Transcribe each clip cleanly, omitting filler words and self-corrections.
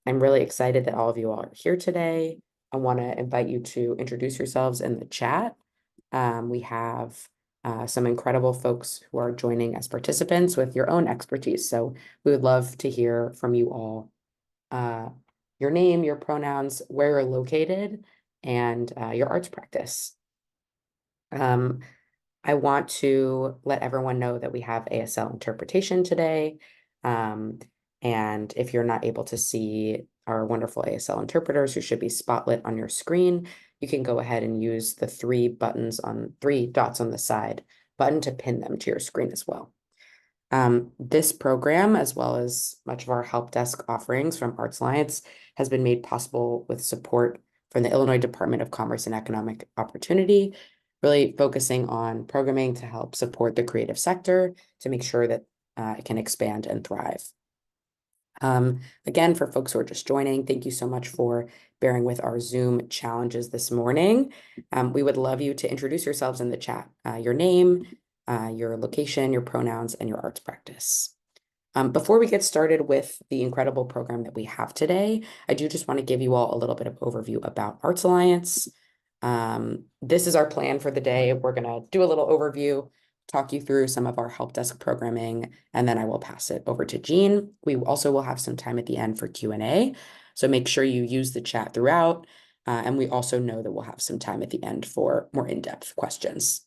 I'm really excited that all of you all are here today. I want to invite you to introduce yourselves in the chat. We have some incredible folks who are joining as participants with your own expertise. So we would love to hear from you all. Uh, your name, your pronouns, where you're located, and your arts practice. Um, I want to let everyone know that we have ASL interpretation today. Um, and if you're not able to see our wonderful ASL interpreters who should be spotlit on your screen, you can go ahead and use the three dots on the side button to pin them to your screen as well. This program, as well as much of our help desk offerings from Arts Alliance, has been made possible with support from the Illinois Department of Commerce and Economic Opportunity, really focusing on programming to help support the creative sector to make sure that it can expand and thrive. Again, for folks who are just joining, thank you so much for bearing with our Zoom challenges this morning. We would love you to introduce yourselves in the chat, your name, your location, your pronouns, and your arts practice. Before we get started with the incredible program that we have today, I do just want to give you all a little bit of overview about Arts Alliance. This is our plan for the day. We're going to do a little overview, talk you through some of our help desk programming, and then I will pass it over to Jean. We also will have some time at the end for Q&A, so make sure you use the chat throughout. And we also know that we'll have some time at the end for more in-depth questions.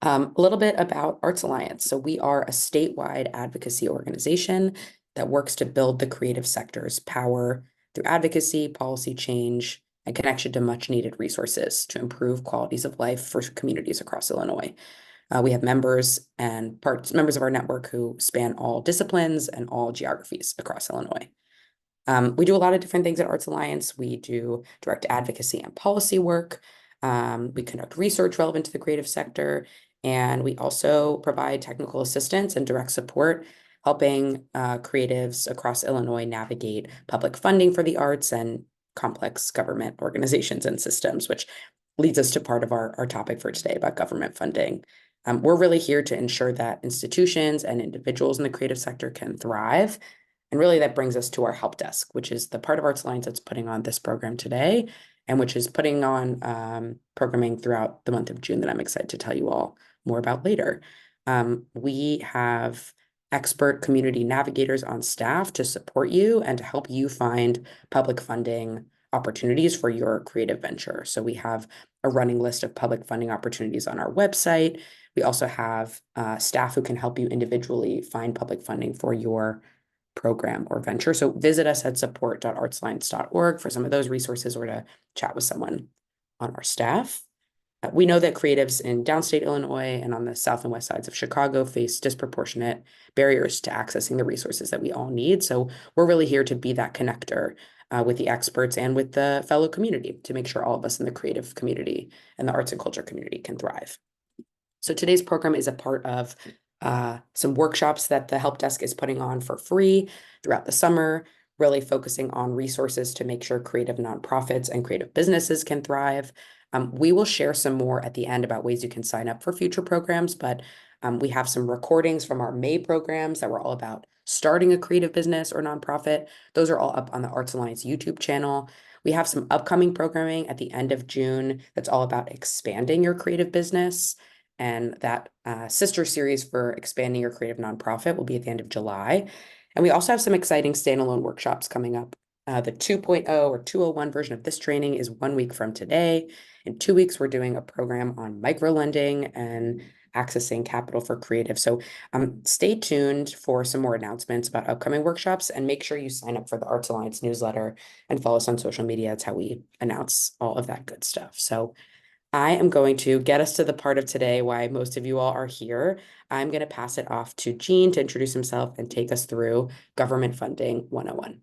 A little bit about Arts Alliance. So we are a statewide advocacy organization that works to build the creative sector's power through advocacy, policy change, and connection to much needed resources to improve qualities of life for communities across Illinois. We have members of our network who span all disciplines and all geographies across Illinois. We do a lot of different things at Arts Alliance. We do direct advocacy and policy work. We conduct research relevant to the creative sector, and we also provide technical assistance and direct support, helping creatives across Illinois navigate public funding for the arts and complex government organizations and systems, which leads us to part of our topic for today about government funding. We're really here to ensure that institutions and individuals in the creative sector can thrive. And really that brings us to our help desk, which is the part of Arts Alliance that's putting on this program today, and which is putting on programming throughout the month of June that I'm excited to tell you all more about later. We have expert community navigators on staff to support you and to help you find public funding opportunities for your creative venture. So we have a running list of public funding opportunities on our website. We also have staff who can help you individually find public funding for your program or venture. So visit us at support.artsalliance.org for some of those resources or to chat with someone on our staff. We know that creatives in downstate Illinois and on the south and west sides of Chicago face disproportionate barriers to accessing the resources that we all need. So we're really here to be that connector with the experts and with the fellow community to make sure all of us in the creative community and the arts and culture community can thrive. So today's program is a part of some workshops that the help desk is putting on for free throughout the summer, really focusing on resources to make sure creative nonprofits and creative businesses can thrive. We will share some more at the end about ways you can sign up for future programs, but we have some recordings from our May programs that were all about starting a creative business or nonprofit. Those are all up on the Arts Alliance YouTube channel. We have some upcoming programming at the end of June that's all about expanding your creative business. And that sister series for expanding your creative nonprofit will be at the end of July. And we also have some exciting standalone workshops coming up. The 2.0 or 201 version of this training is 1 week from today. In 2 weeks, we're doing a program on microlending and accessing capital for creative. So stay tuned for some more announcements about upcoming workshops, and make sure you sign up for the Arts Alliance newsletter and follow us on social media. That's how we announce all of that good stuff. So I am going to get us to the part of today why most of you all are here. I'm going to pass it off to Jean to introduce himself and take us through Government Funding 101.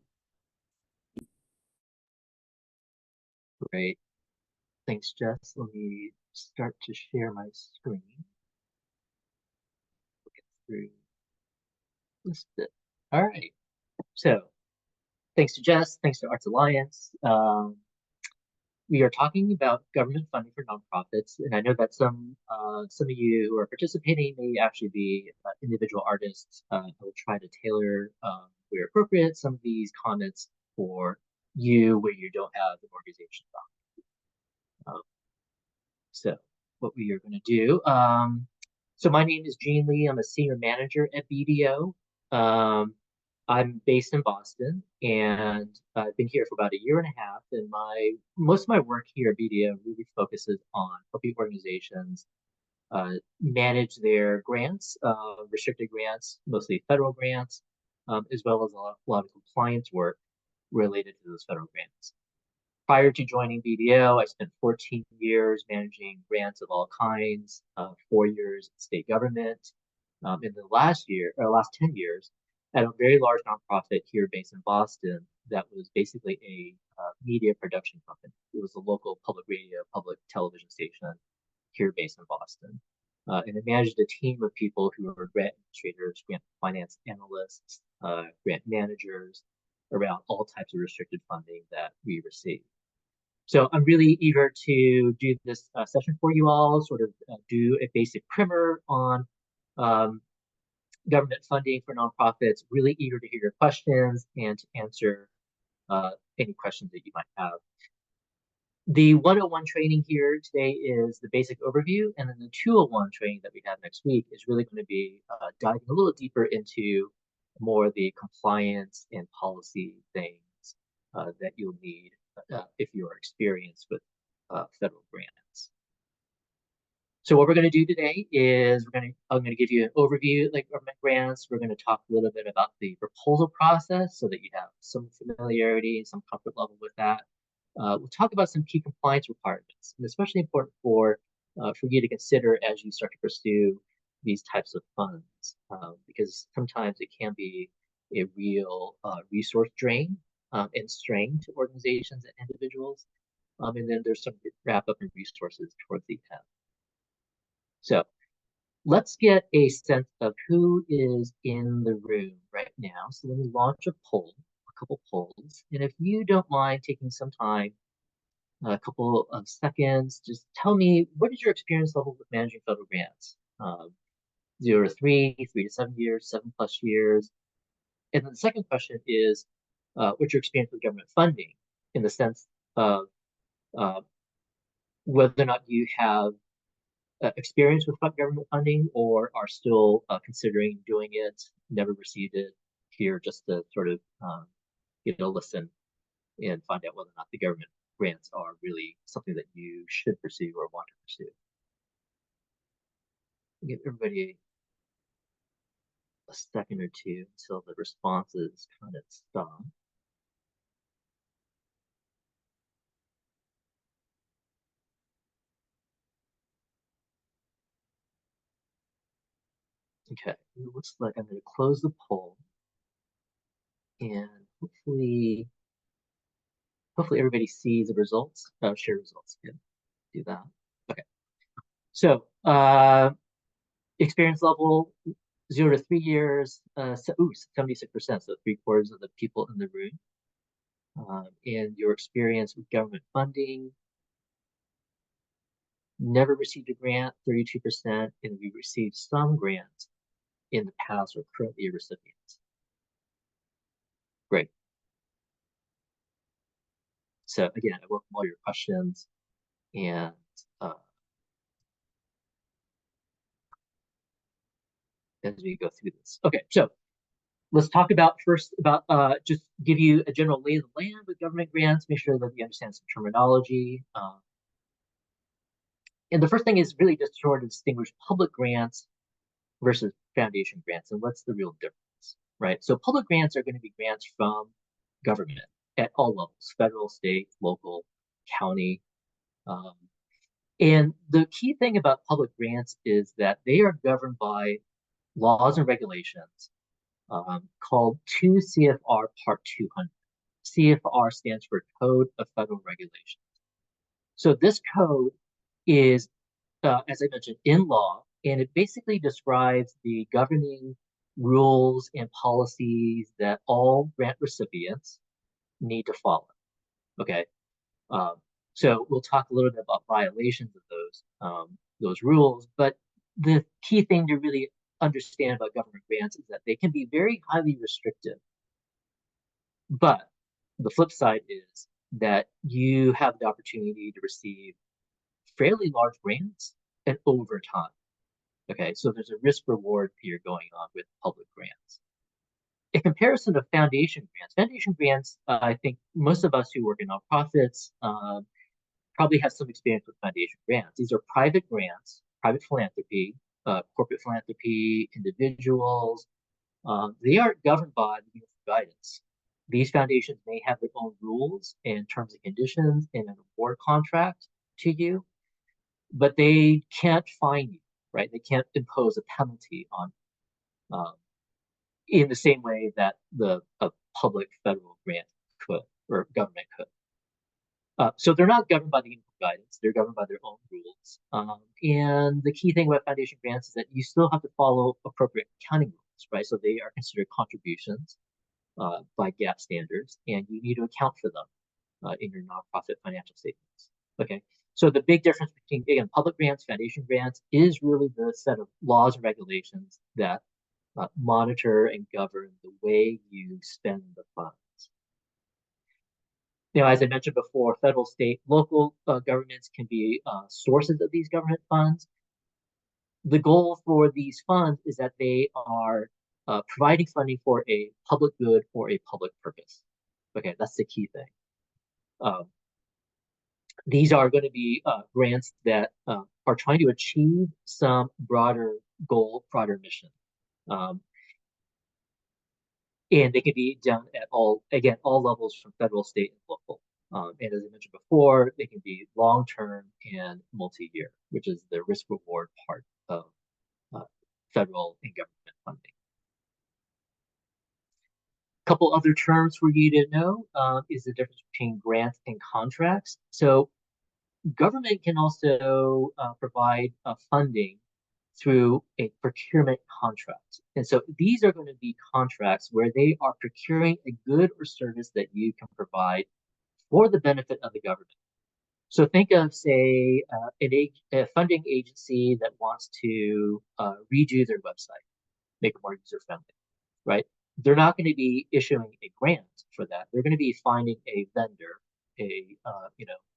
Great. Thanks, Jess. Let me start to share my screen. We'll get through this bit. All right. So thanks to Jess, thanks to Arts Alliance. We are talking about government funding for nonprofits, and I know that some of you who are participating may actually be individual artists. I will try to tailor where appropriate, some of these comments for you where you don't have an organization document. So what we are going to do, so my name is Gene Lee. I'm a senior manager at BDO. I'm based in Boston, and I've been here for about a year and a half. And most of my work here at BDO really focuses on helping organizations manage their grants, restricted grants, mostly federal grants, as well as a lot of compliance work related to those federal grants. Prior to joining BDO, I spent 14 years managing grants of all kinds, 4 years in state government. In the last 10 years, at a very large nonprofit here based in Boston that was basically a media production company. It was a local public radio, public television station here based in Boston. And it managed a team of people who were grant administrators, grant finance analysts, grant managers around all types of restricted funding that we received. So I'm really eager to do this session for you all, sort of do a basic primer on government funding for nonprofits. Really eager to hear your questions and to answer any questions that you might have. The 101 training here today is the basic overview, and then the 201 training that we have next week is really going to be diving a little deeper into more of the compliance and policy things that you'll need if you are experienced with federal grants. So what we're going to do today is I'm going to give you an overview of like government grants. We're going to talk a little bit about the proposal process so that you have some familiarity and some comfort level with that. We'll talk about some key compliance requirements, and especially important for you to consider as you start to pursue these types of funds, because sometimes it can be a real resource drain and strain to organizations and individuals. And then there's some wrap up in resources towards the end. So let's get a sense of who is in the room right now. So let me launch a couple polls. And if you don't mind taking some time, a couple of seconds, just tell me, what is your experience level with managing federal grants? 0 to 3, 3 to 7 years, 7+ years. And then the second question is, what's your experience with government funding in the sense of whether or not you have experience with government funding or are still considering doing it, never received it, here just to sort of listen and find out whether or not the government grants are really something that you should pursue or want to pursue. Give everybody a second or two until the responses kind of stop. Okay, it looks like I'm going to close the poll, and hopefully everybody sees the results. Share results. Yeah, do that. Okay. So experience level 0 to 3 years. 76%. So 3/4 of the people in the room. And your experience with government funding. Never received a grant, 32%, and we received some grants in the past or currently a recipient. Great. So again, I welcome all your questions and as we go through this. Okay, so let's talk about just give you a general lay of the land with government grants, make sure that we understand some terminology. And the first thing is really just sort of distinguish public grants versus foundation grants and what's the real difference, right? So public grants are going to be grants from government at all levels, federal, state, local, county. And the key thing about public grants is that they are governed by laws and regulations called 2 CFR Part 200. CFR stands for Code of Federal Regulations. So this code is, as I mentioned, in law, and it basically describes the governing rules and policies that all grant recipients need to follow. Okay, so we'll talk a little bit about violations of those rules, but the key thing to really understand about government grants is that they can be very highly restrictive But the flip side is that you have the opportunity to receive fairly large grants and over time. Okay, so there's a risk reward here going on with public grants. In comparison to foundation grants, I think most of us who work in nonprofits probably have some experience with foundation grants. These are private grants, private philanthropy, corporate philanthropy, individuals. They aren't governed by the uniform guidance. These foundations may have their own rules and terms and conditions in an award contract to you, but they can't fine you, right? They can't impose a penalty on in the same way that a public federal grant could or government could. So they're not governed by the uniform guidance; they're governed by their own rules. And the key thing about foundation grants is that you still have to follow appropriate accounting rules, right? So they are considered contributions by GAAP standards, and you need to account for them in your nonprofit financial statements. Okay, so the big difference between, again, public grants, foundation grants is really the set of laws and regulations that monitor and govern the way you spend the funds. Now, as I mentioned before, federal, state, local governments can be sources of these government funds. The goal for these funds is that they are providing funding for a public good or a public purpose. Okay, that's the key thing. These are going to be grants that are trying to achieve some broader goal, broader mission. And they can be done at all levels from federal, state, and local. And as I mentioned before, they can be long-term and multi-year, which is the risk-reward part of federal and government funding. A couple other terms for you to know is the difference between grants and contracts. So government can also provide funding through a procurement contract. And so these are going to be contracts where they are procuring a good or service that you can provide for the benefit of the government. So think of, say, a funding agency that wants to redo their website, make it more user-friendly, right? They're not going to be issuing a grant for that. They're going to be finding a vendor, a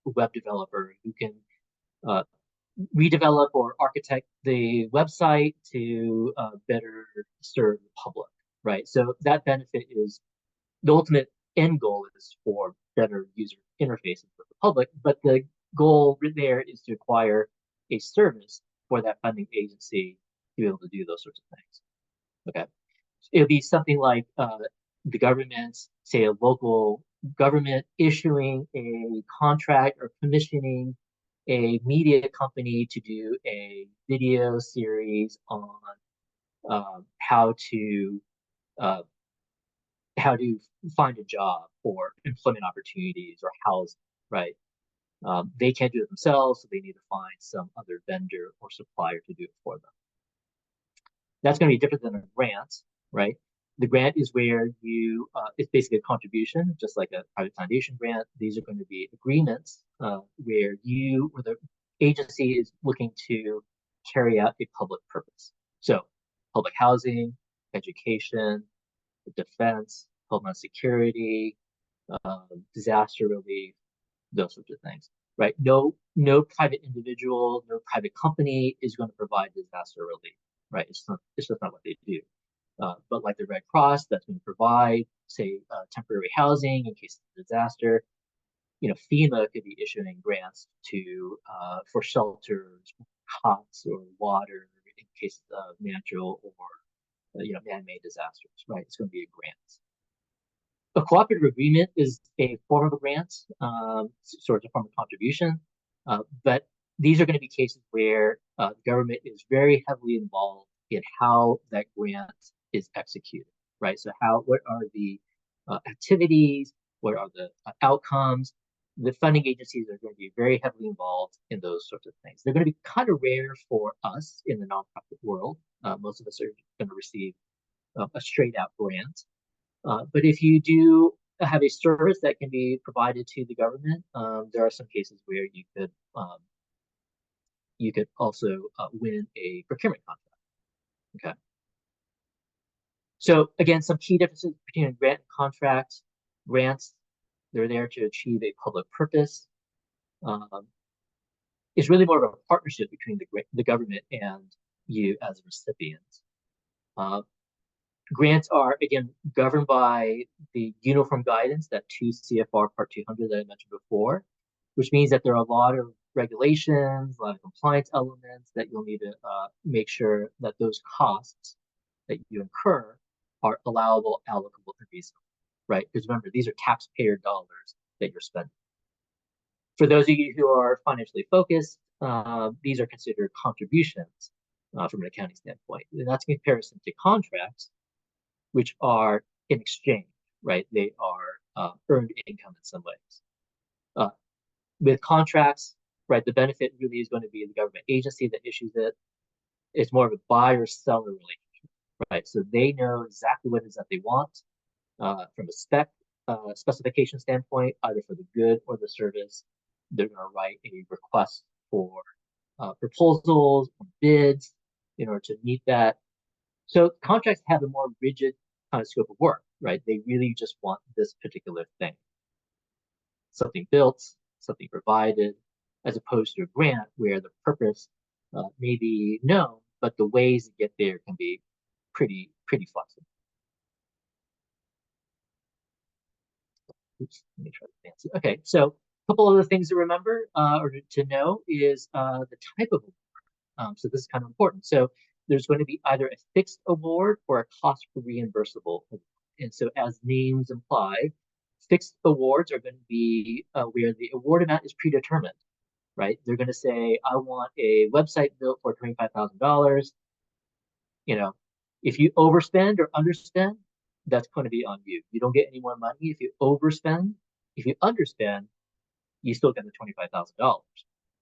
web developer who can redevelop or architect the website to better serve the public, right? So that benefit is the ultimate end goal is for better user interfaces for the public, but the goal there is to acquire a service for that funding agency to be able to do those sorts of things. Okay, it'll be something like the government, say a local government, issuing a contract or commissioning a media company to do a video series on how to find a job or employment opportunities or housing, right? They can't do it themselves, so they need to find some other vendor or supplier to do it for them. That's going to be different than a grant, right? The grant is where it's basically a contribution, just like a private foundation grant. These are going to be agreements where the agency is looking to carry out a public purpose. So public housing, education, defense, homeland security, disaster relief, those sorts of things, right? No private individual, no private company is going to provide disaster relief, right? It's just not what they do. But like the Red Cross, that's going to provide, say, temporary housing in case of disaster. FEMA could be issuing grants for shelters, cots, or water in case of natural or man-made disasters, right? It's going to be a grant. A cooperative agreement is a form of a grant, sort of a form of contribution, but these are going to be cases where the government is very heavily involved in how that grant is executed, right? So what are the activities, what are the outcomes? The funding agencies are going to be very heavily involved in those sorts of things. They're going to be kind of rare for us in the nonprofit world. Most of us are going to receive a straight out grant. But if you do have a service that can be provided to the government, there are some cases where you could also win a procurement contract. Okay. So again, some key differences between a grant and contract. Grants, they're there to achieve a public purpose. It's really more of a partnership between the government and you as a recipient. Grants are, again, governed by the uniform guidance, that 2 CFR Part 200 that I mentioned before, which means that there are a lot of regulations, a lot of compliance elements that you'll need to make sure that those costs that you incur are allowable, allocable, and reasonable, right? Because remember, these are taxpayer dollars that you're spending. For those of you who are financially focused, these are considered contributions from an accounting standpoint. And that's in comparison to contracts, which are in exchange, right? They are earned income in some ways. With contracts, right, the benefit really is going to be the government agency that issues it. It's more of a buyer-seller relationship, right? So they know exactly what it is that they want from a specification standpoint, either for the good or the service. They're going to write a request for proposals or bids in order to meet that. So contracts have a more rigid kind of scope of work, right? They really just want this particular thing. Something built, something provided, as opposed to a grant where the purpose may be known, but the ways to get there can be pretty flexible. Oops, let me try to advance it. Okay, so a couple other things to remember or to know is the type of award. So this is kind of important. So there's going to be either a fixed award or a cost reimbursable award. And so as names imply, fixed awards are going to be where the award amount is predetermined, right? They're going to say, I want a website built for $25,000. You know, if you overspend or underspend, that's going to be on you. You don't get any more money if you overspend. If you underspend, you still get the $25,000,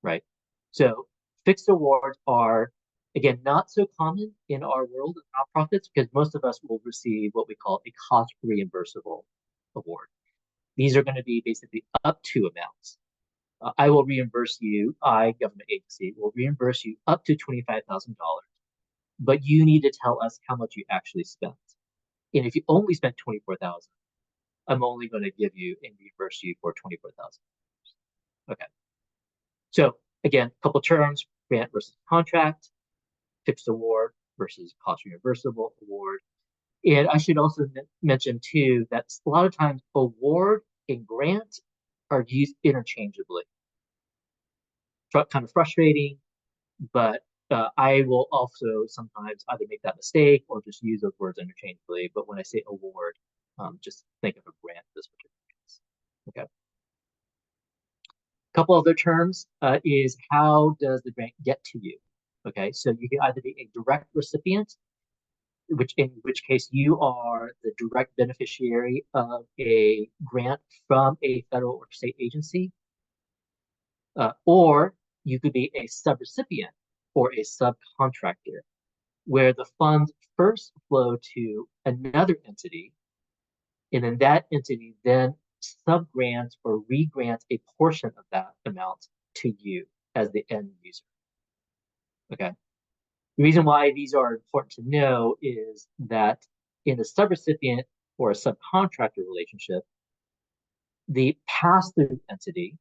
right? So fixed awards are, again, not so common in our world of nonprofits because most of us will receive what we call a cost reimbursable award. These are going to be basically up to amounts. I will reimburse you, government agency, will reimburse you up to $25,000, but you need to tell us how much you actually spent. And if you only spent $24,000, I'm only going to give you and reimburse you for $24,000. Okay. So again, a couple terms: grant versus contract, fixed award versus cost reimbursable award. And I should also mention too that a lot of times award and grant are used interchangeably. Kind of frustrating, but I will also sometimes either make that mistake or just use those words interchangeably. But when I say award, just think of a grant in this particular case. Okay. A couple other terms is how does the grant get to you? Okay, so you can either be a direct recipient, in which case you are the direct beneficiary of a grant from a federal or state agency, or you could be a subrecipient or a subcontractor, where the funds first flow to another entity, and then that entity then subgrants or regrants a portion of that amount to you as the end user. Okay. The reason why these are important to know is that in a subrecipient or a subcontractor relationship, the pass-through entity,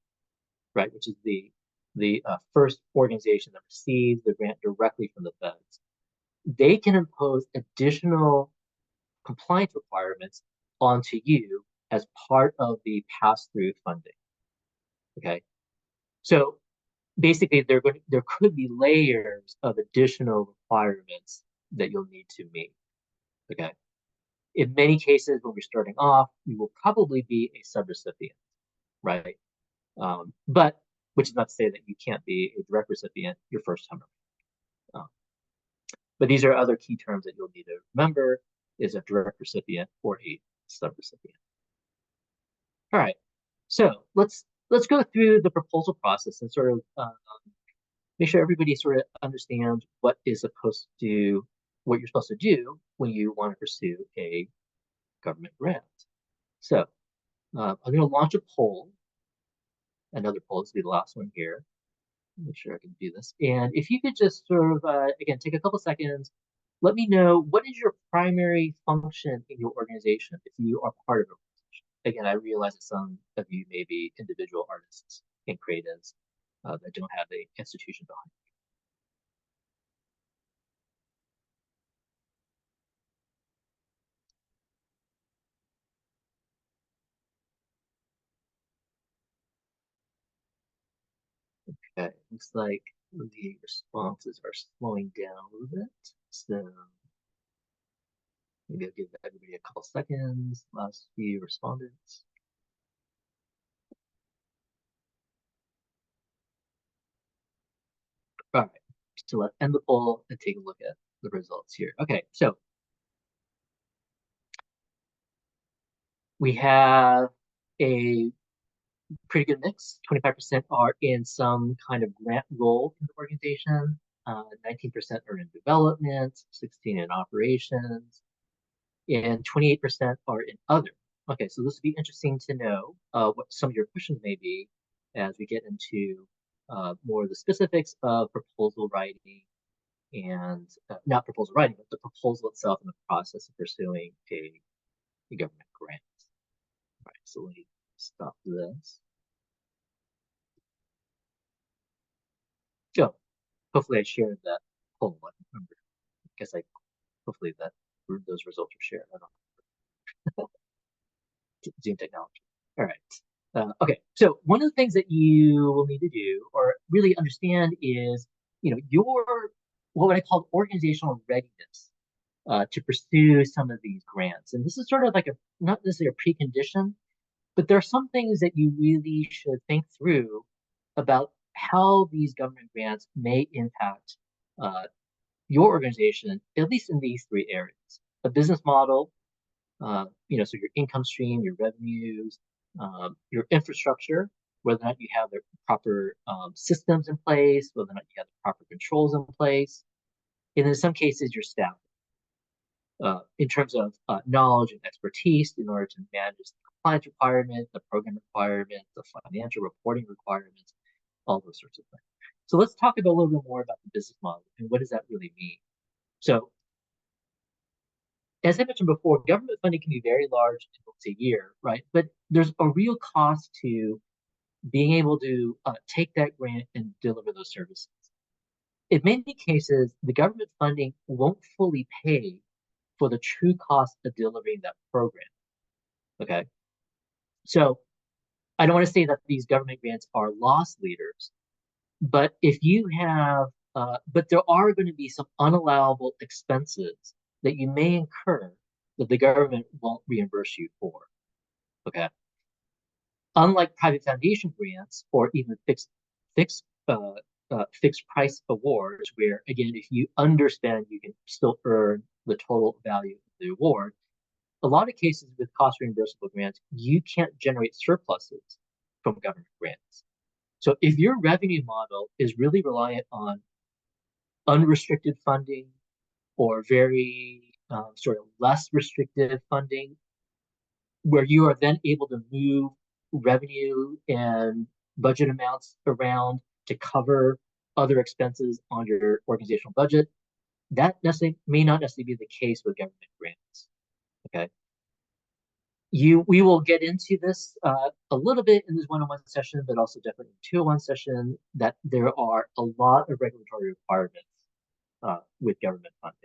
right, which is the first organization that receives the grant directly from the feds, they can impose additional compliance requirements onto you as part of the pass-through funding. Okay, so basically there could be layers of additional requirements that you'll need to meet. Okay, in many cases when we're starting off, you will probably be a subrecipient, right? But which is not to say that you can't be a direct recipient your first time around. But these are other key terms that you'll need to remember: is a direct recipient or a subrecipient. All right, so let's go through the proposal process and sort of make sure everybody sort of understands what you're supposed to do when you want to pursue a government grant. So I'm going to launch a poll. Another poll, this will be the last one here. Make sure I can do this. And if you could just sort of, again, take a couple seconds, let me know what is your primary function in your organization if you are part of an organization. again, I realize that some of you may be individual artists and creatives that don't have the institution behind. Okay, looks like the responses are slowing down a little bit. So maybe I'll give everybody a couple seconds. Last few respondents. All right, so let's end the poll and take a look at the results here. Okay, so we have a pretty good mix. 25% are in some kind of grant role in the organization. 19% are in development, 16 in operations, and 28% are in other. Okay, so this would be interesting to know what some of your questions may be as we get into more of the specifics of proposal writing and not proposal writing, but the proposal itself and the process of pursuing a government grant. All right, so let me stop this. So hopefully I shared that poll. I don't remember. I guess hopefully those results are shared. I don't know. Zoom technology. All right. Okay, so one of the things that you will need to do or really understand is, your what I call organizational readiness to pursue some of these grants. And this is sort of like not necessarily a precondition, but there are some things that you really should think through about how these government grants may impact your organization, at least in these three areas: a business model, so your income stream, your revenues, your infrastructure, whether or not you have the proper systems in place, whether or not you have the proper controls in place, and in some cases, your staff, in terms of knowledge and expertise in order to manage the compliance requirements, the program requirements, the financial reporting requirements, all those sorts of things. So let's talk about a little bit more about the business model and what does that really mean. So as I mentioned before, government funding can be very large in once a year, right? But there's a real cost to being able to take that grant and deliver those services. In many cases, the government funding won't fully pay for the true cost of delivering that program. Okay. So I don't want to say that these government grants are loss leaders, but if you have, but there are going to be some unallowable expenses that you may incur that the government won't reimburse you for. Okay. Unlike private foundation grants or even fixed price awards, where again, if you underspend, you can still earn the total value of the award. A lot of cases with cost reimbursable grants, you can't generate surpluses from government grants. So if your revenue model is really reliant on unrestricted funding or very sort of less restrictive funding, where you are then able to move revenue and budget amounts around to cover other expenses on your organizational budget, that may not necessarily be the case with government grants. Okay. We will get into this a little bit in this one-on-one session, but also definitely in the 201 session, that there are a lot of regulatory requirements with government funding.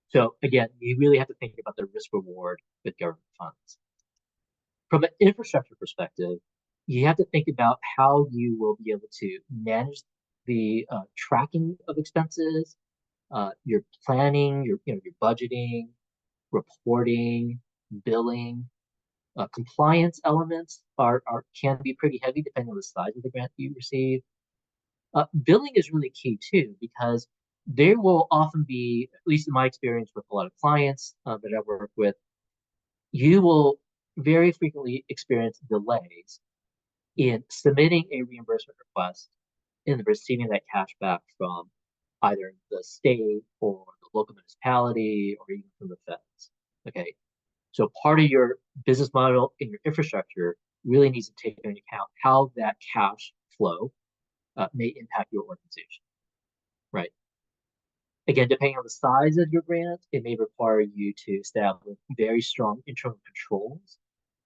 So again, you really have to think about the risk reward with government funds. From an infrastructure perspective, you have to think about how you will be able to manage the tracking of expenses, your planning, your budgeting, reporting, billing. Compliance elements can be pretty heavy depending on the size of the grant you receive. Billing is really key too, because there will often be, at least in my experience with a lot of clients that I work with, you will very frequently experience delays in submitting a reimbursement request and receiving that cash back from either the state or the local municipality or even from the feds. Okay. So part of your business model and your infrastructure really needs to take into account how that cash flow may impact your organization, right? Again, depending on the size of your grant, it may require you to establish very strong internal controls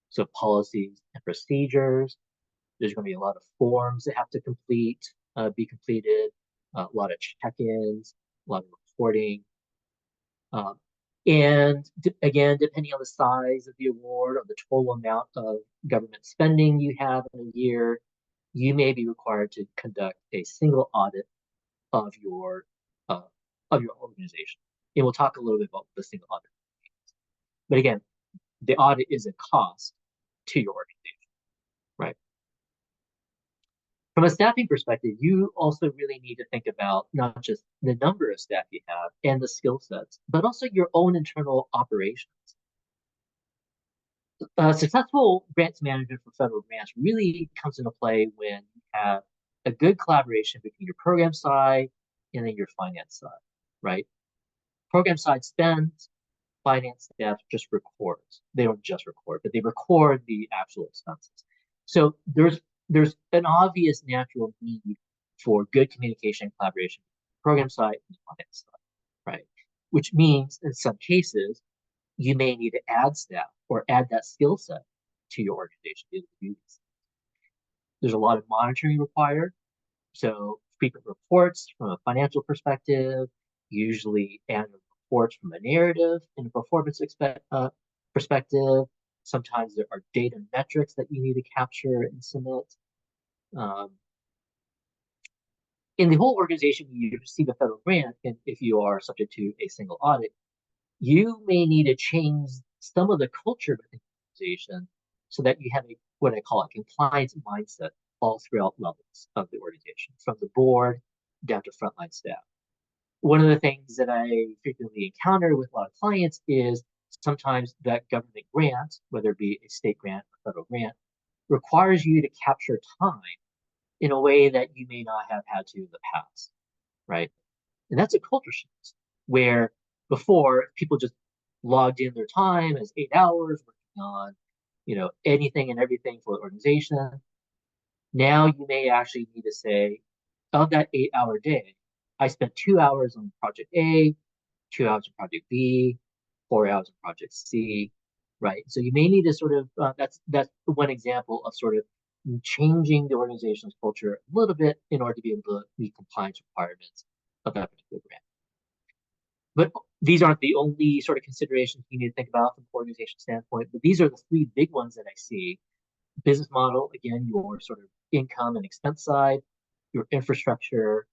So policies and procedures. There's going to be a lot of forms that have to be completed, a lot of check-ins, a lot of reporting. Um, and again, depending on the size of the award or the total amount of government spending you have in a year, you may be required to conduct a single audit of uh, your organization. And we'll talk a little bit about the single audit. But again, the audit is a cost to your organization, right? From a staffing perspective, you also really need to think about not just the number of staff you have and the skill sets, but also your own internal operations. Successful grants management for federal grants really comes into play when you have a good collaboration between your program side and then your finance side, right? Program side spends, finance staff just records. They don't just record, but they record the actual expenses. So there's an obvious natural need for good communication and collaboration, program side and finance side, right? Which means in some cases, you may need to add staff or add that skill set to your organization to be able to do this. There's a lot of monitoring required. So frequent reports from a financial perspective, usually annual reports from a narrative and a performance perspective. Sometimes there are data metrics that you need to capture and submit. In the whole organization, you receive a federal grant, and if you are subject to a single audit, you may need to change some of the culture within the organization so that you have what I call a compliance mindset all throughout levels of the organization, from the board down to frontline staff. One of the things that I frequently encounter with a lot of clients is sometimes that government grant, whether it be a state grant or federal grant, requires you to capture time in a way that you may not have had to in the past, right? And that's a culture shift where before people just logged in their time as 8 hours working on, anything and everything for the organization. Now you may actually need to say, of that 8 hour day, I spent 2 hours on project A, 2 hours on project B, 4 hours on project C, right? So you may need to sort of, that's one example of sort of changing the organization's culture a little bit in order to be able to meet compliance requirements of that particular grant. But these aren't the only sort of considerations you need to think about from an organization standpoint, but these are the three big ones that I see. Business model, again, your sort of income and expense side, your infrastructure,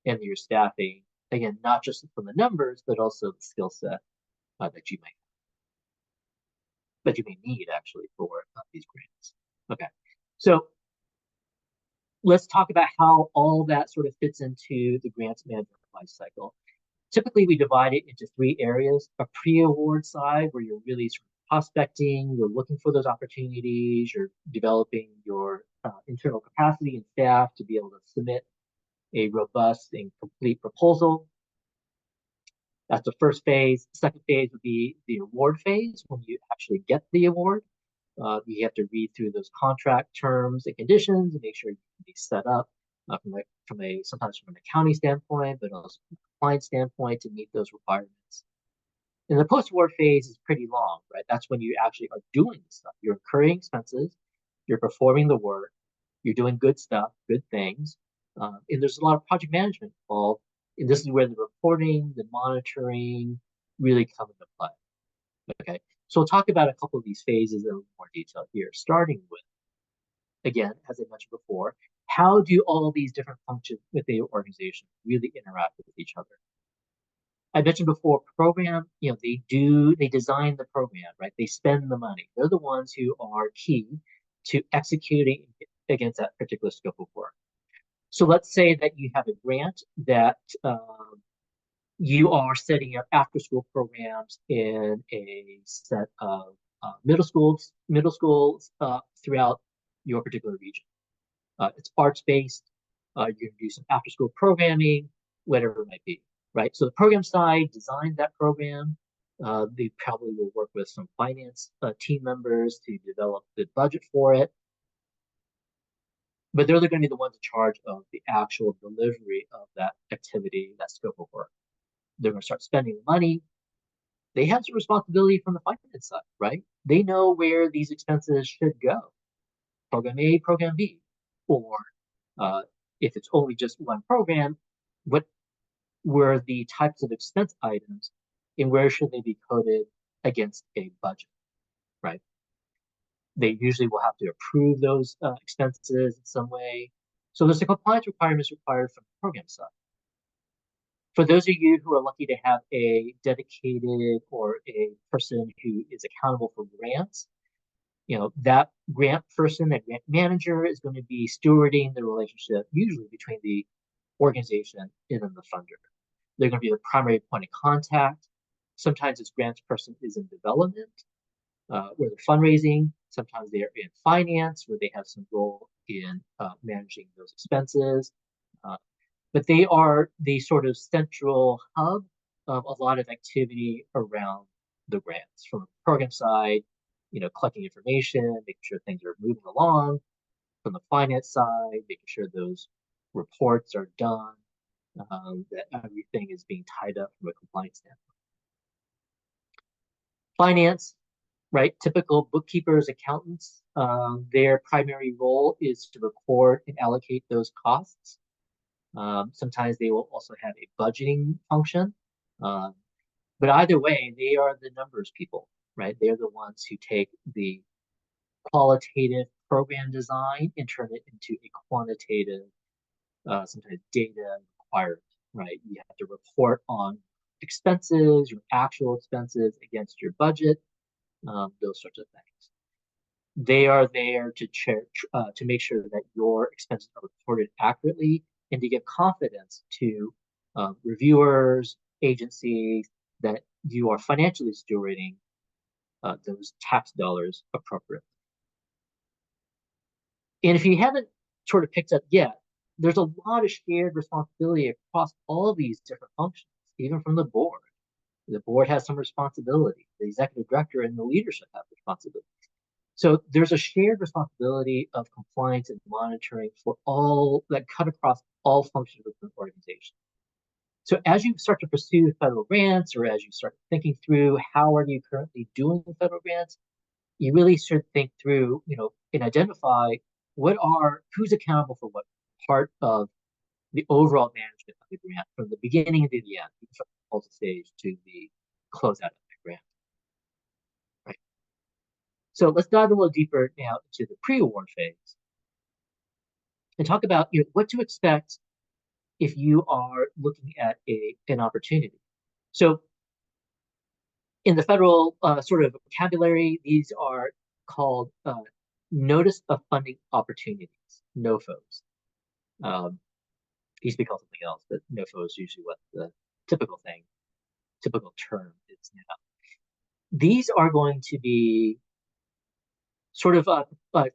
and your staffing. Again, not just from the numbers, but also the skill set that you may need actually for these grants. Okay, so let's talk about how all that sort of fits into the grants management life cycle. Typically, we divide it into three areas: a pre-award side, where you're really sort of prospecting, you're looking for those opportunities, you're developing your internal capacity and staff to be able to submit a robust and complete proposal. That's the first phase. The second phase would be the award phase, when you actually get the award. You have to read through those contract terms and conditions and make sure you can be set up sometimes from an accounting standpoint, but also from a compliance standpoint to meet those requirements. And the post-award phase is pretty long, right? That's when you actually are doing the stuff. You're incurring expenses, you're performing the work, you're doing good stuff, good things, and there's a lot of project management involved. And this is where the reporting, the monitoring really come into play. Okay, so we'll talk about a couple of these phases in more detail here, starting with, again, as I mentioned before, how do all of these different functions within the organization really interact with each other? I mentioned before, program, they design the program, right? They spend the money. They're the ones who are key to executing against that particular scope of work. So let's say that you have a grant that you are setting up after-school programs in a set of middle schools throughout your particular region. It's arts-based. You're going to do some after-school programming, whatever it might be, right? So the program side designed that program. They probably will work with some finance team members to develop the budget for it. But they're going to be the ones in charge of the actual delivery of that activity, that scope of work. They're going to start spending money. they have some responsibility from the finance side, right? They know where these expenses should go. Program A, program B, or if it's only just one program, what were the types of expense items and where should they be coded against a budget, right? They usually will have to approve those expenses in some way. So there's a compliance requirements required from the program side. For those of you who are lucky to have a dedicated or a person who is accountable for grants, that grant person, that grant manager is going to be stewarding the relationship usually between the organization and then the funder. They're going to be the primary point of contact. Sometimes this grants person is in development, where they're fundraising. Sometimes they are in finance, where they have some role in managing those expenses. But they are the sort of central hub of a lot of activity around the grants from a program side, collecting information, making sure things are moving along. From the finance side, making sure those reports are done, that everything is being tied up from a compliance standpoint. Finance, right? Typical bookkeepers, accountants, their primary role is to record and allocate those costs. Sometimes they will also have a budgeting function. But either way, they are the numbers people, right? They're the ones who take the qualitative program design and turn it into a quantitative, sometimes data required, right? You have to report on expenses, your actual expenses against your budget, those sorts of things. They are there to make sure that your expenses are reported accurately and to give confidence to reviewers, agencies, that you are financially stewarding those tax dollars appropriately. And if you haven't sort of picked up yet, there's a lot of shared responsibility across all these different functions, even from the board. The board has some responsibility. The executive director and the leadership have responsibility. So there's a shared responsibility of compliance and monitoring for all that cut across all functions of the organization. So as you start to pursue federal grants, or as you start thinking through how are you currently doing federal grants, you really should think through, and identify who's accountable for what part of the overall management of the grant from the beginning to the end, from the proposal stage to the closeout of the grant. Right. So let's dive a little deeper now into the pre-award phase and talk about what to expect if you are looking at an opportunity. So in the federal sort of vocabulary, these are called Notice of Funding Opportunities, NOFOs. Used to be called something else, but NOFO is usually what the typical term is now. These are going to be sort of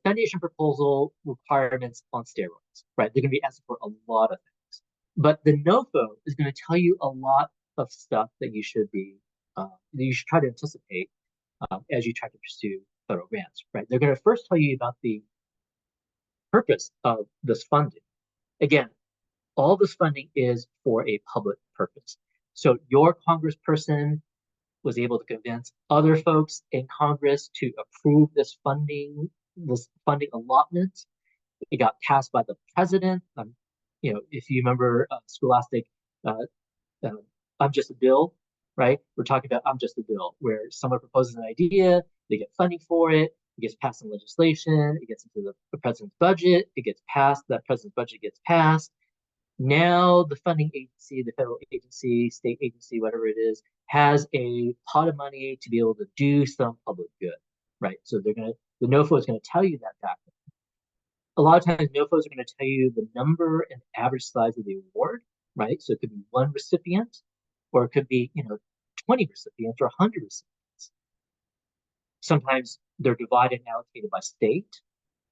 foundation proposal requirements on steroids, right? They're going to be asking for a lot of things. But the NOFO is going to tell you a lot of stuff that you should try to anticipate as you try to pursue federal grants, right? They're going to first tell you about the purpose of this funding. Again, all this funding is for a public purpose. So your congressperson was able to convince other folks in Congress to approve this funding allotment. It got passed by the president. If you remember Scholastic, I'm Just a Bill, right? We're talking about I'm Just a Bill, where someone proposes an idea, they get funding for it, it gets passed in legislation, it gets into the president's budget, it gets passed, that president's budget gets passed. Now the funding agency, the federal agency, state agency, whatever it is, has a pot of money to be able to do some public good, right? So the NOFO is going to tell you that back. A lot of times NOFOs are going to tell you the number and average size of the award, right? So it could be one recipient, or it could be 20 recipients or 100 recipients. Sometimes they're divided and allocated by state.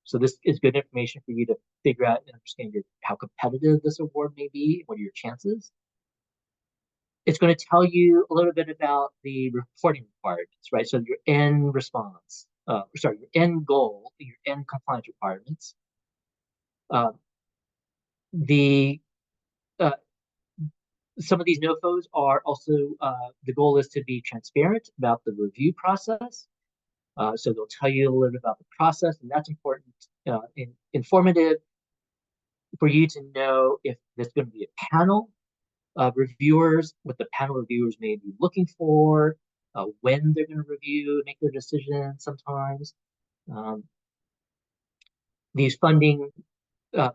So this is good information for you to figure out and understand how competitive this award may be. What are your chances? It's going to tell you a little bit about the reporting requirements, right? So your end response, your end goal, your end compliance requirements. Some of these NOFOs are also, the goal is to be transparent about the review process. So they'll tell you a little bit about the process, and that's important, informative for you to know if there's going to be a panel of reviewers, what the panel reviewers may be looking for, when they're going to review, make their decision sometimes. These funding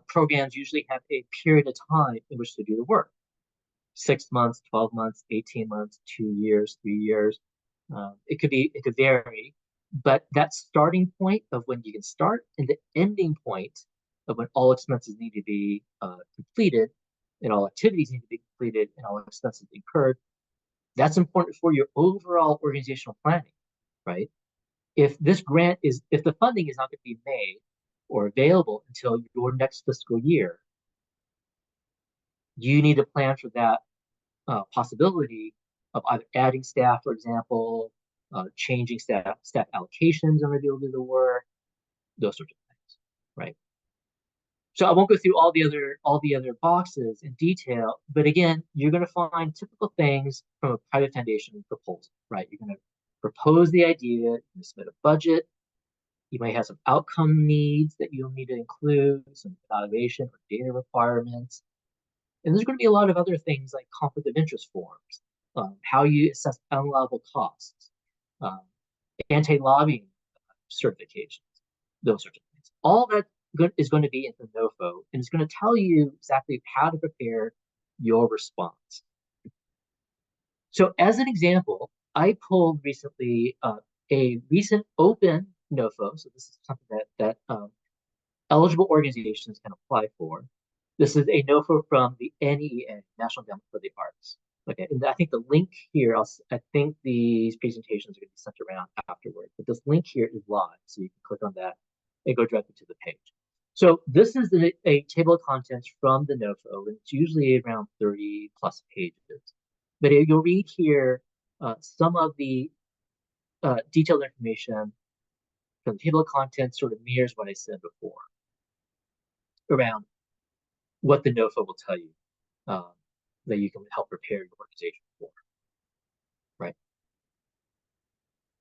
programs usually have a period of time in which to do the work. 6 months, 12 months, 18 months, 2 years, 3 years. It could vary, but that starting point of when you can start and the ending point of when all expenses need to be completed and all activities need to be completed and all expenses incurred, that's important for your overall organizational planning, right? If the funding is not going to be made or available until your next fiscal year, you need to plan for that possibility of either adding staff, for example, changing staff allocations on able to do the work, those sorts of things, right? So I won't go through all the other boxes in detail, but again, you're going to find typical things from a private foundation proposal, right? You're going to propose the idea, you're going to submit a budget, you might have some outcome needs that you'll need to include, some evaluation or data requirements. And there's going to be a lot of other things like conflict of interest forms, how you assess unallowable costs, um, anti-lobbying certifications, those sorts of things. All that is going to be in the NOFO, and it's going to tell you exactly how to prepare your response. So as an example, I pulled recently a recent open NOFO. So this is something that eligible organizations can apply for. This is a NOFO from the NEA, National Endowment for the Arts. Okay, and I think the link here, I think these presentations are going to be sent around afterward, but this link here is live, so you can click on that and go directly to the page. So this is a table of contents from the NOFO, and it's usually around 30 plus pages. But you'll read here some of the detailed information from the table of contents sort of mirrors what I said before around what the NOFO will tell you that you can help prepare your organization for, right?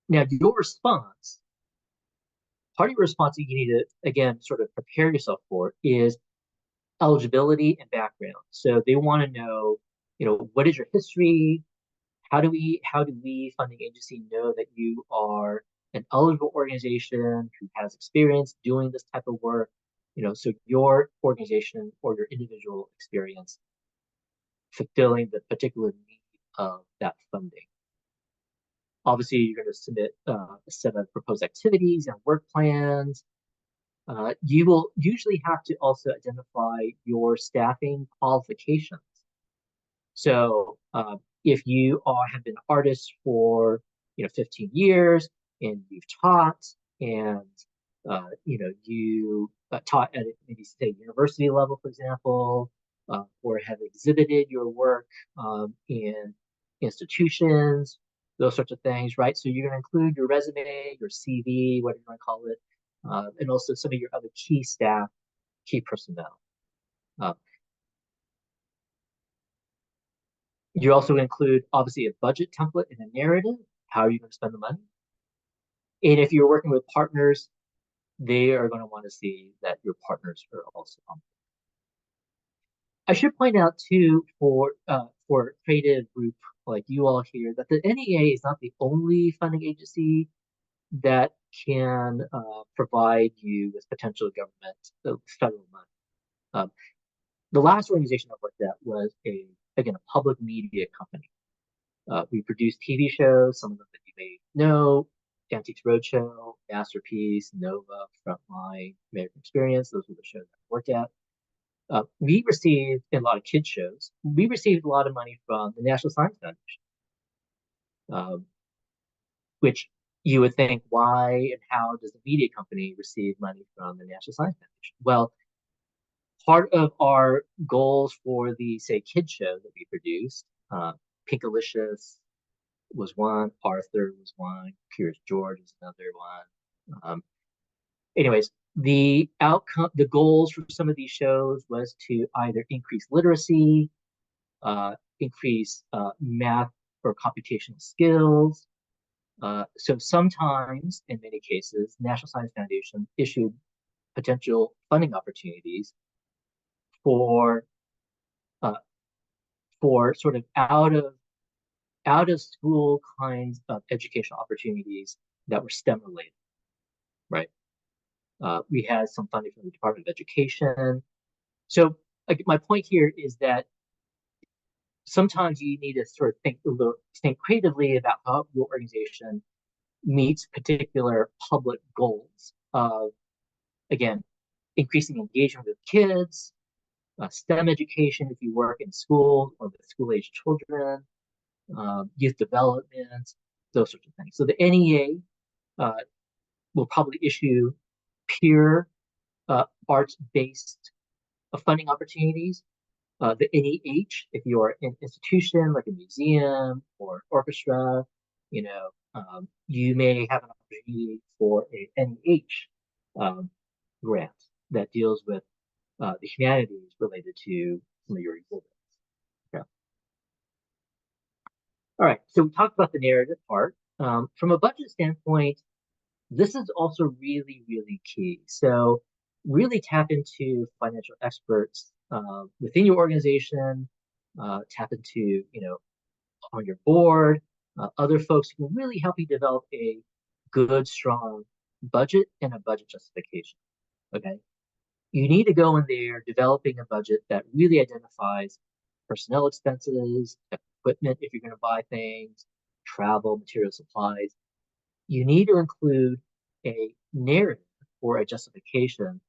Now, your response, part of your response that you need to, again, sort of prepare yourself for is eligibility and background. So they want to know, what is your history? How do we funding agency know that you are an eligible organization who has experience doing this type of work? So your organization or your individual experience fulfilling the particular need of that funding. Obviously, you're going to submit a set of proposed activities and work plans. You will usually have to also identify your staffing qualifications. So if you have been artists for 15 years and you've taught and you taught at maybe say university level, for example, or have exhibited your work in institutions, those sorts of things, right? So you're going to include your resume, your CV, whatever you want to call it, and also some of your other key staff, key personnel. You also include, obviously, a budget template and a narrative. How are you going to spend the money? And if you're working with partners, they are going to want to see that your partners are also on board. I should point out too, for creative group like you all here, that the NEA is not the only funding agency that can provide you with potential government federal money. The last organization I worked at was a public media company. We produced TV shows, some of them that you may know, Antiques Roadshow, Masterpiece, Nova, Frontline, American Experience. Those were the shows I worked at. We received a lot of kids shows. We received a lot of money from the National Science Foundation, which you would think, why and how does the media company receive money from the National Science Foundation? Well, part of our goals for the, say, kids show that we produced, Pinkalicious was one, Arthur was one, Curious George is another one. Anyways, the goals for some of these shows was to either increase literacy, increase math or computational skills. So sometimes, in many cases, National Science Foundation issued potential funding opportunities for uh, sort of out of school kinds of educational opportunities that were STEM related, right? We had some funding from the Department of Education. So my point here is that sometimes you need to sort of think creatively about how your organization meets particular public goals of, again, increasing engagement with kids, STEM education if you work in schools or with school-age children, youth development, those sorts of things. So the NEA will probably issue peer arts-based funding opportunities. The NEH, if you're an institution like a museum or an orchestra, you may have an opportunity for a NEH grant that deals with the humanities related to some of your exhibits. Okay. All right, so we talked about the narrative part. From a budget standpoint, this is also really, really key. So really tap into financial experts within your organization, tap into, on your board, other folks who can really help you develop a good, strong budget and a budget justification, okay? You need to go in there developing a budget that really identifies personnel expenses, equipment if you're going to buy things, travel, material supplies. You need to include a narrative or a justification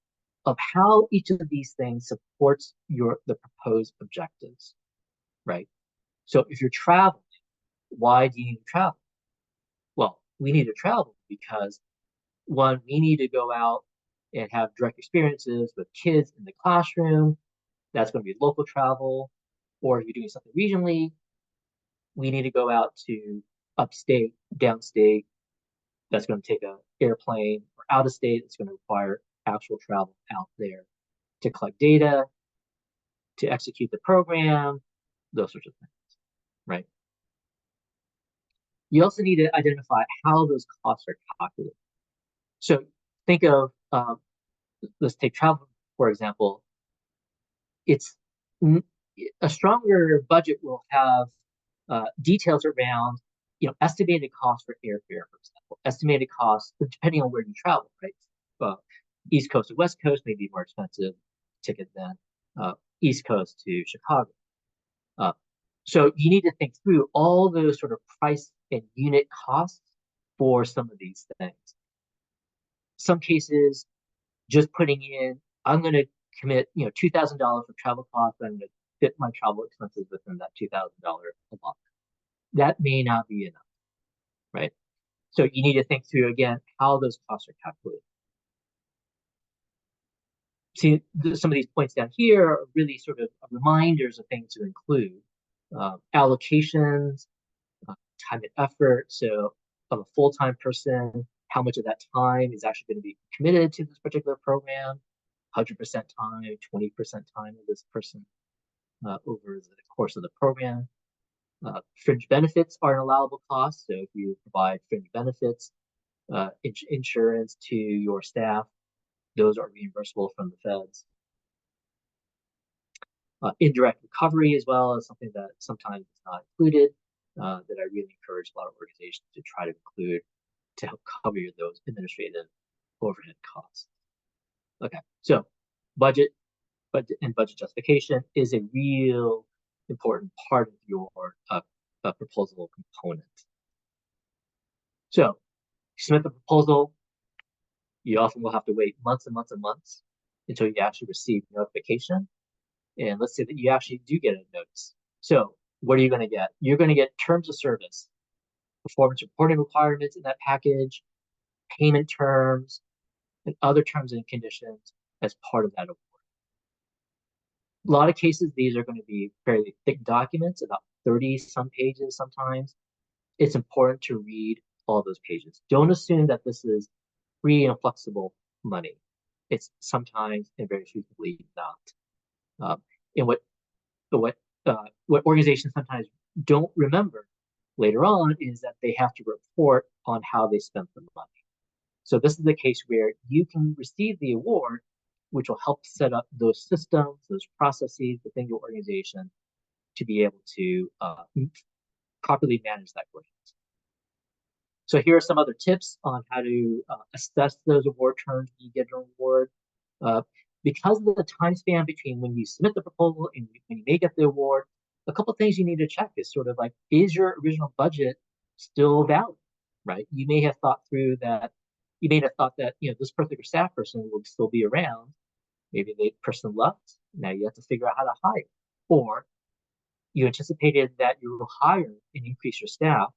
of how each of these things supports the proposed objectives, right? So if you're traveling, why do you need to travel? Well, we need to travel because one, we need to go out and have direct experiences with kids in the classroom. That's going to be local travel. Or if you're doing something regionally, we need to go out to upstate, downstate. That's going to take an airplane, or out of state. It's going to require actual travel out there to collect data, to execute the program, those sorts of things, right? You also need to identify how those costs are calculated. So think of, let's take travel, for example. It's a stronger budget will have details around, estimated cost for airfare, for example, estimated cost depending on where you travel, right? East Coast to West Coast may be more expensive ticket than East Coast to Chicago. So you need to think through all those sort of price and unit costs for some of these things. Some cases, just putting in, I'm going to commit, $2,000 for travel costs. I'm going to fit my travel expenses within that $2,000 a month. That may not be enough, right? So you need to think through again how those costs are calculated. See, some of these points down here are really sort of reminders of things to include. Allocations, time and effort. So of a full-time person, how much of that time is actually going to be committed to this particular program? 100% time, 20% time of this person over the course of the program. Fringe benefits are an allowable cost. So if you provide fringe benefits, insurance to your staff, those are reimbursable from the feds. Indirect recovery as well is something that sometimes is not included, that I really encourage a lot of organizations to try to include to help cover those administrative overhead costs. Okay, so budget and budget justification is a real important part of your proposal component. So you submit the proposal, you often will have to wait months and months and months until you actually receive notification. And let's say that you actually do get a notice. So what are you going to get? You're going to get terms of service, performance reporting requirements in that package, payment terms, and other terms and conditions as part of that award. A lot of cases, these are going to be fairly thick documents, about 30 some pages sometimes. It's important to read all those pages. Don't assume that this is free and flexible money. It's sometimes and very frequently not. And what what organizations sometimes don't remember later on is that they have to report on how they spent the money. So this is the case where you can receive the award, which will help set up those systems, those processes within your organization to be able to properly manage that grant. So here are some other tips on how to assess those award terms when you get an award. Because of the time span between when you submit the proposal and when you may get the award, a couple things you need to check is sort of like, is your original budget still valid, right? You may have thought that, this particular staff person will still be around. Maybe the person left. Now you have to figure out how to hire. Or you anticipated that you will hire and increase your staff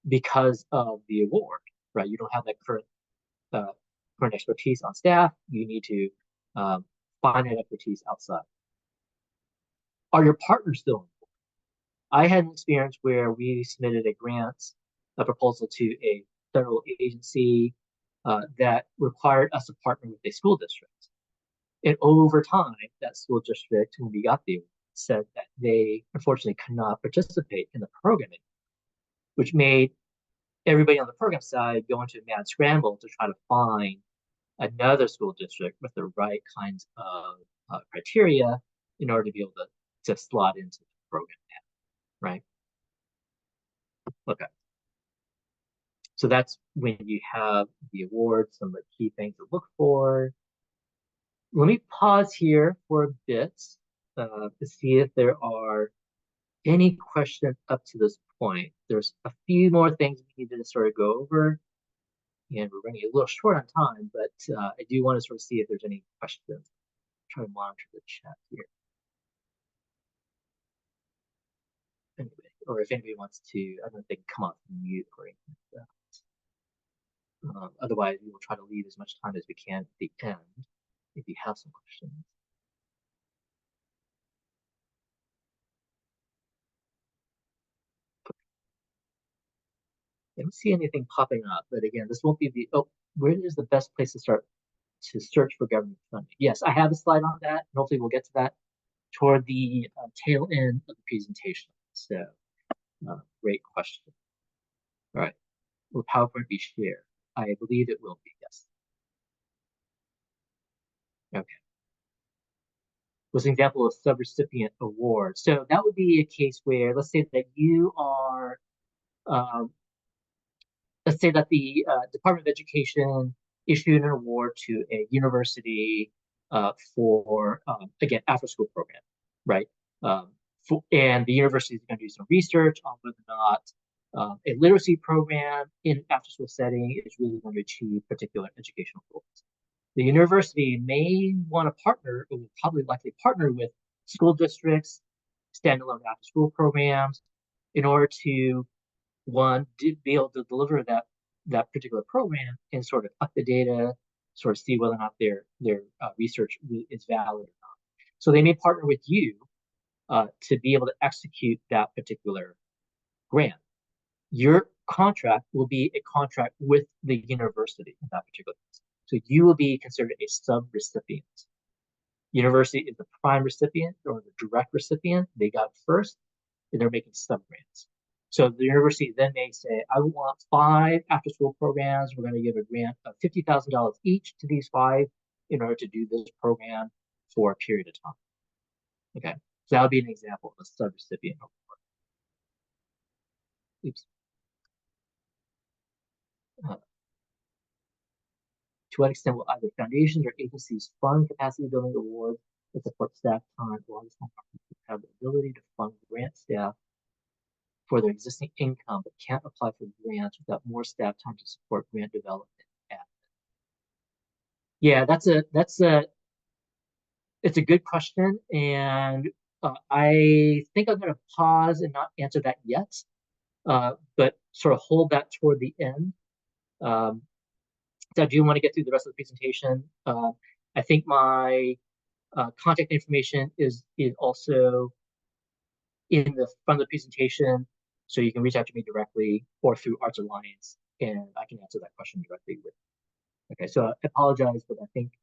because of the award, right? You don't have that current expertise on staff. You need to find that expertise outside. Are your partners still involved? I had an experience where we submitted a proposal to a federal agency that required us to partner with a school district. And over time, that school district, when we got the award, said that they unfortunately could not participate in the program anymore, which made everybody on the program side go into a mad scramble to try to find another school district with the right kinds of criteria in order to be able to slot into the program now, right? Okay. So that's when you have the award, some of the key things to look for. Let me pause here for a bit to see if there are any questions up to this point. There's a few more things we need to sort of go over, and we're running a little short on time, but I do want to sort of see if there's any questions. Try to monitor the chat here. Anyway, or if anybody wants to, I don't know if they can come off mute or anything like that. Otherwise, we will try to leave as much time as we can at the end if you have some questions. I don't see anything popping up, but again, this won't be where is the best place to start to search for government funding? Yes, I have a slide on that, and hopefully we'll get to that toward the tail end of the presentation. So, great question. All right, will PowerPoint be shared? I believe it will be, yes. Okay. Was an example of subrecipient award. So that would be a case where, let's say that you are, let's say that the Department of Education issued an award to a university for, again, after-school program, right? And the university is going to do some research on whether or not a literacy program in after-school setting is really going to achieve particular educational goals. The university may want to partner, or will probably likely partner with school districts, standalone after-school programs, in order to, one, be able to deliver that particular program and sort of up the data, sort of see whether or not their research is valid or not. So they may partner with you to be able to execute that particular grant. Your contract will be a contract with the university in that particular case. So you will be considered a sub-recipient. University is the prime recipient or the direct recipient. They got first, and they're making sub-grants. So the university then may say, I want 5 after-school programs. We're going to give a grant of $50,000 each to these 5 in order to do this program for a period of time. Okay, so that would be an example of a sub-recipient award. Oops. To what extent will either foundations or agencies fund capacity building awards that support staff time, while have the ability to fund grant staff for their existing income, but can't apply for grants without more staff time to support grant development? Yeah, it's a good question, and I think I'm going to pause and not answer that yet, but sort of hold that toward the end. So I do want to get through the rest of the presentation. I think my contact information is also in the front of the presentation, so you can reach out to me directly or through Arts Alliance, and I can answer that question directly with. Okay, so I apologize, but I think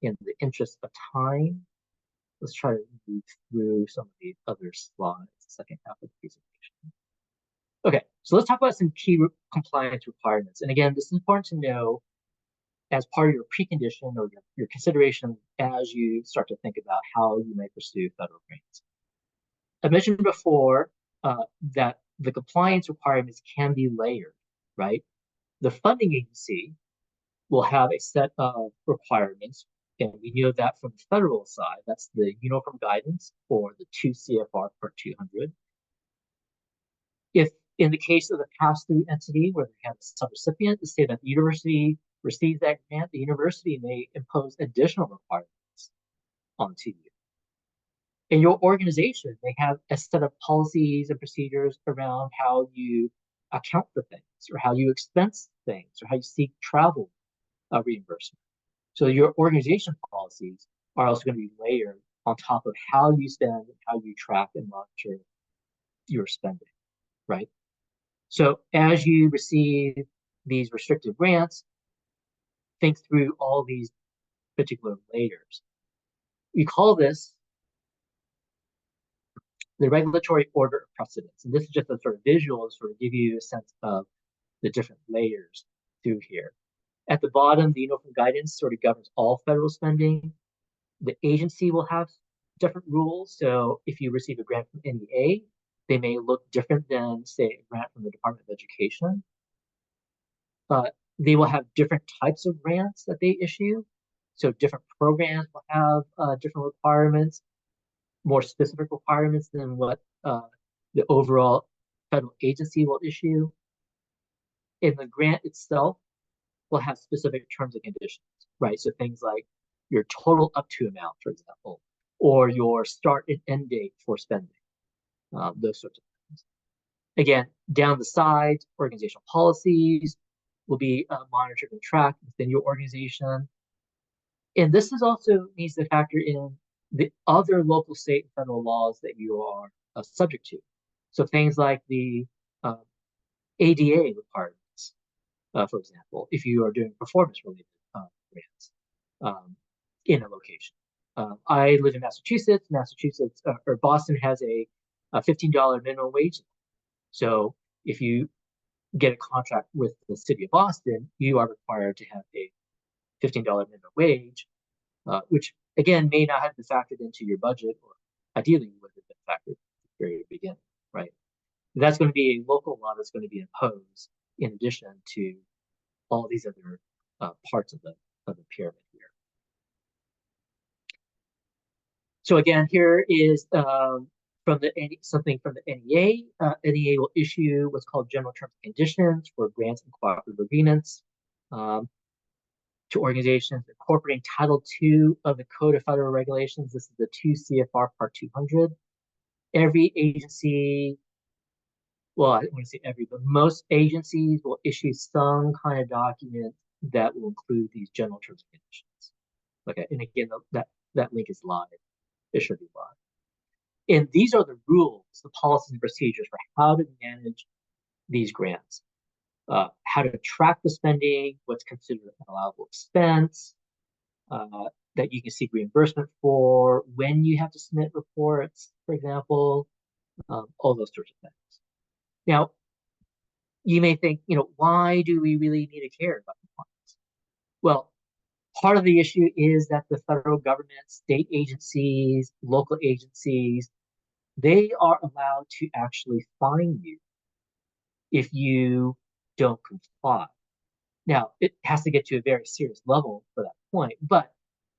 in the interest of time, let's try to move through some of the other slides, the second half of the presentation. Okay, so let's talk about some key compliance requirements. And again, this is important to know as part of your precondition or your consideration as you start to think about how you may pursue federal grants. I mentioned before that the compliance requirements can be layered, right? The funding agency will have a set of requirements, and we know that from the federal side. That's the Uniform Guidance or the 2 CFR Part 200. If in the case of the pass-through entity where they have a subrecipient, to say that the university receives that grant, the university may impose additional requirements onto you. And your organization may have a set of policies and procedures around how you account for things, or how you expense things, or how you seek travel reimbursement. So your organization policies are also going to be layered on top of how you spend and how you track and monitor your spending, right? So as you receive these restricted grants, think through all these particular layers. We call this the regulatory order of precedence. And this is just a sort of visual to sort of give you a sense of the different layers through here. At the bottom, the Uniform Guidance sort of governs all federal spending. The agency will have different rules. So if you receive a grant from NEA, they may look different than, say, a grant from the Department of Education. They will have different types of grants that they issue. So different programs will have different requirements, more specific requirements than what the overall federal agency will issue. And the grant itself will have specific terms and conditions, right? So things like your total up to amount, for example, or your start and end date for spending, those sorts of things. Again, down the side, organizational policies will be monitored and tracked within your organization. And this is also needs to factor in the other local, state, and federal laws that you are subject to. So things like the ADA requirements, for example, if you are doing performance-related grants in a location. I live in Massachusetts. Or Boston has a $15 minimum wage. So if you get a contract with the city of Boston, you are required to have a $15 minimum wage, which again may not have been factored into your budget, or ideally would have been factored at the very beginning, right? That's going to be a local law that's going to be imposed in addition to all these other parts of the pyramid here. So again, here is something from the NEA. NEA will issue what's called general terms and conditions for grants and cooperative agreements to organizations incorporating Title II of the Code of Federal Regulations. This is the 2 CFR Part 200. Every agency, well, I don't want to say every, but most agencies will issue some kind of document that will include these general terms and conditions. Okay, and again, that link is live. It should be live. And these are the rules, the policies and procedures for how to manage these grants, how to track the spending, what's considered an allowable expense, that you can seek reimbursement for, when you have to submit reports, for example, all those sorts of things. Now, you may think, why do we really need to care about compliance? Well, part of the issue is that the federal government, state agencies, local agencies, they are allowed to actually fine you if you don't comply. Now, it has to get to a very serious level for that point, but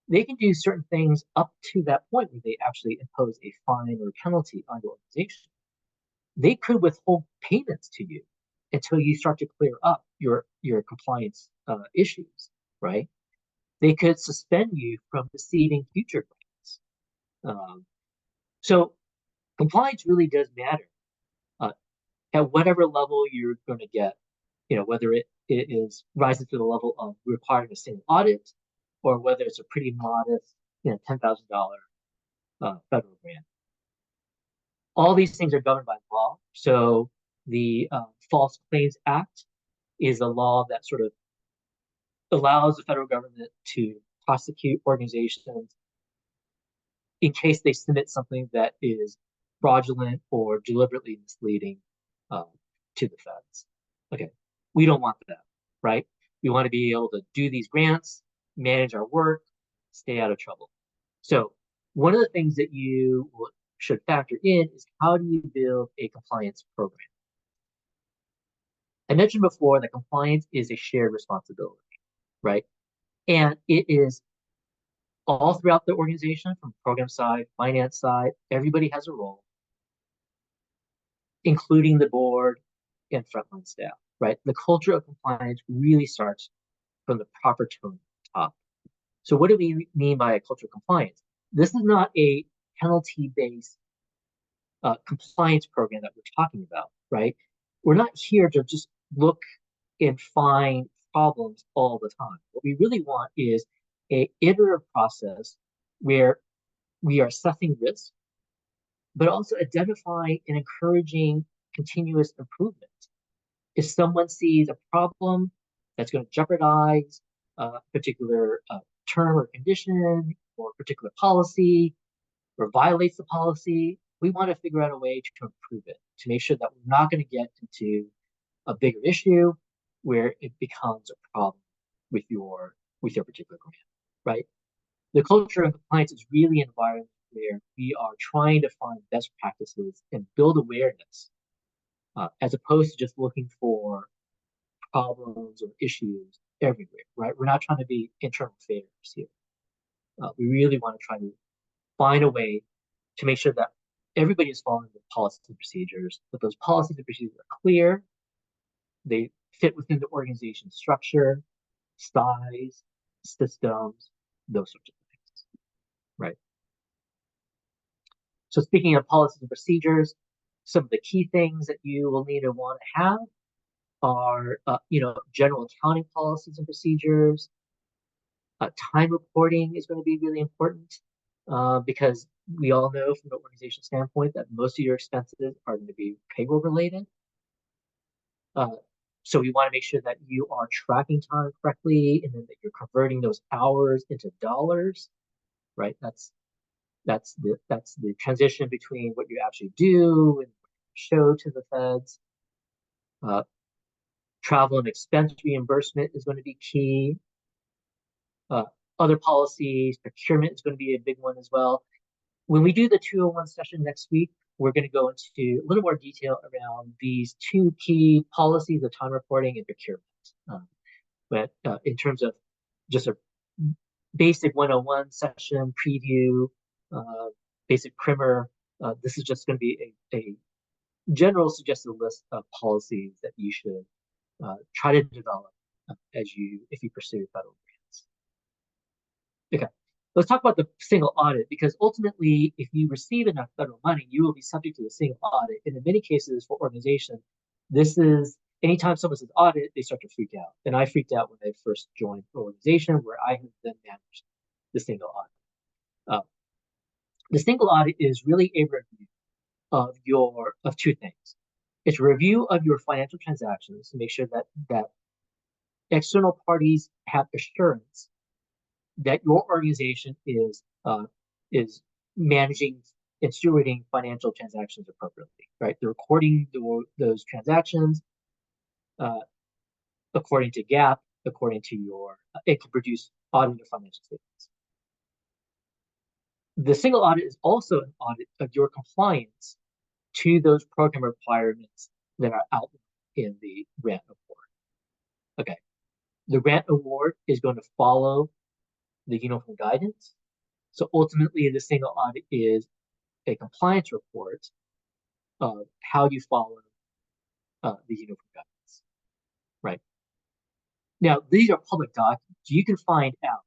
they can do certain things up to that point where they actually impose a fine or penalty on your organization. They could withhold payments to you until you start to clear up your compliance issues, right? They could suspend you from receiving future grants. So compliance really does matter at whatever level you're going to get, whether it is rising to the level of requiring a single audit, or whether it's a pretty modest, $10,000 federal grant. All these things are governed by law. So the False Claims Act is a law that sort of allows the federal government to prosecute organizations in case they submit something that is fraudulent or deliberately misleading to the feds. Okay, we don't want that, right? We want to be able to do these grants, manage our work, stay out of trouble. So one of the things that you should factor in is how do you build a compliance program? I mentioned before that compliance is a shared responsibility, right? And it is all throughout the organization, from program side, finance side, everybody has a role, including the board and frontline staff, right? The culture of compliance really starts from the proper tone at the top. So what do we mean by a culture of compliance? This is not a penalty-based compliance program that we're talking about, right? We're not here to just look and find problems all the time. What we really want is an iterative process where we are assessing risk, but also identifying and encouraging continuous improvement. If someone sees a problem that's going to jeopardize a particular term or condition or particular policy or violates the policy, we want to figure out a way to improve it, to make sure that we're not going to get into a bigger issue where it becomes a problem with your particular grant, right? The culture of compliance is really an environment where we are trying to find best practices and build awareness, as opposed to just looking for problems or issues everywhere, right? We're not trying to be internal affairs here. We really want to try to find a way to make sure that everybody is following the policies and procedures, that those policies and procedures are clear, they fit within the organization structure, size, systems, those sorts of things, right? So speaking of policies and procedures, some of the key things that you will need to want to have are, general accounting policies and procedures. Time reporting is going to be really important because we all know from the organization standpoint that most of your expenses are going to be payroll related. So we want to make sure that you are tracking time correctly and then that you're converting those hours into dollars, right? That's the transition between what you actually do and show to the feds. Travel and expense reimbursement is going to be key. Other policies, procurement is going to be a big one as well. When we do the 201 session next week, we're going to go into a little more detail around these two key policies of time reporting and procurement. But in terms of just a basic 101 session preview, basic primer, this is just going to be a general suggested list of policies that you should try to develop if you pursue federal grants. Okay, let's talk about the single audit, because ultimately, if you receive enough federal money, you will be subject to the single audit. And in many cases for organizations, this is anytime someone says audit, they start to freak out. And I freaked out when I first joined the organization where I have then managed the single audit. The single audit is really a review of two things. It's a review of your financial transactions to make sure that external parties have assurance that your organization is managing and stewarding financial transactions appropriately, right? They're recording those transactions according to GAAP, according to it can produce audited financial statements. The single audit is also an audit of your compliance to those program requirements that are outlined in the grant award. Okay, the grant award is going to follow the uniform guidance. So ultimately, the single audit is a compliance report of how you follow the uniform guidance, right? Now, these are public documents. You can find out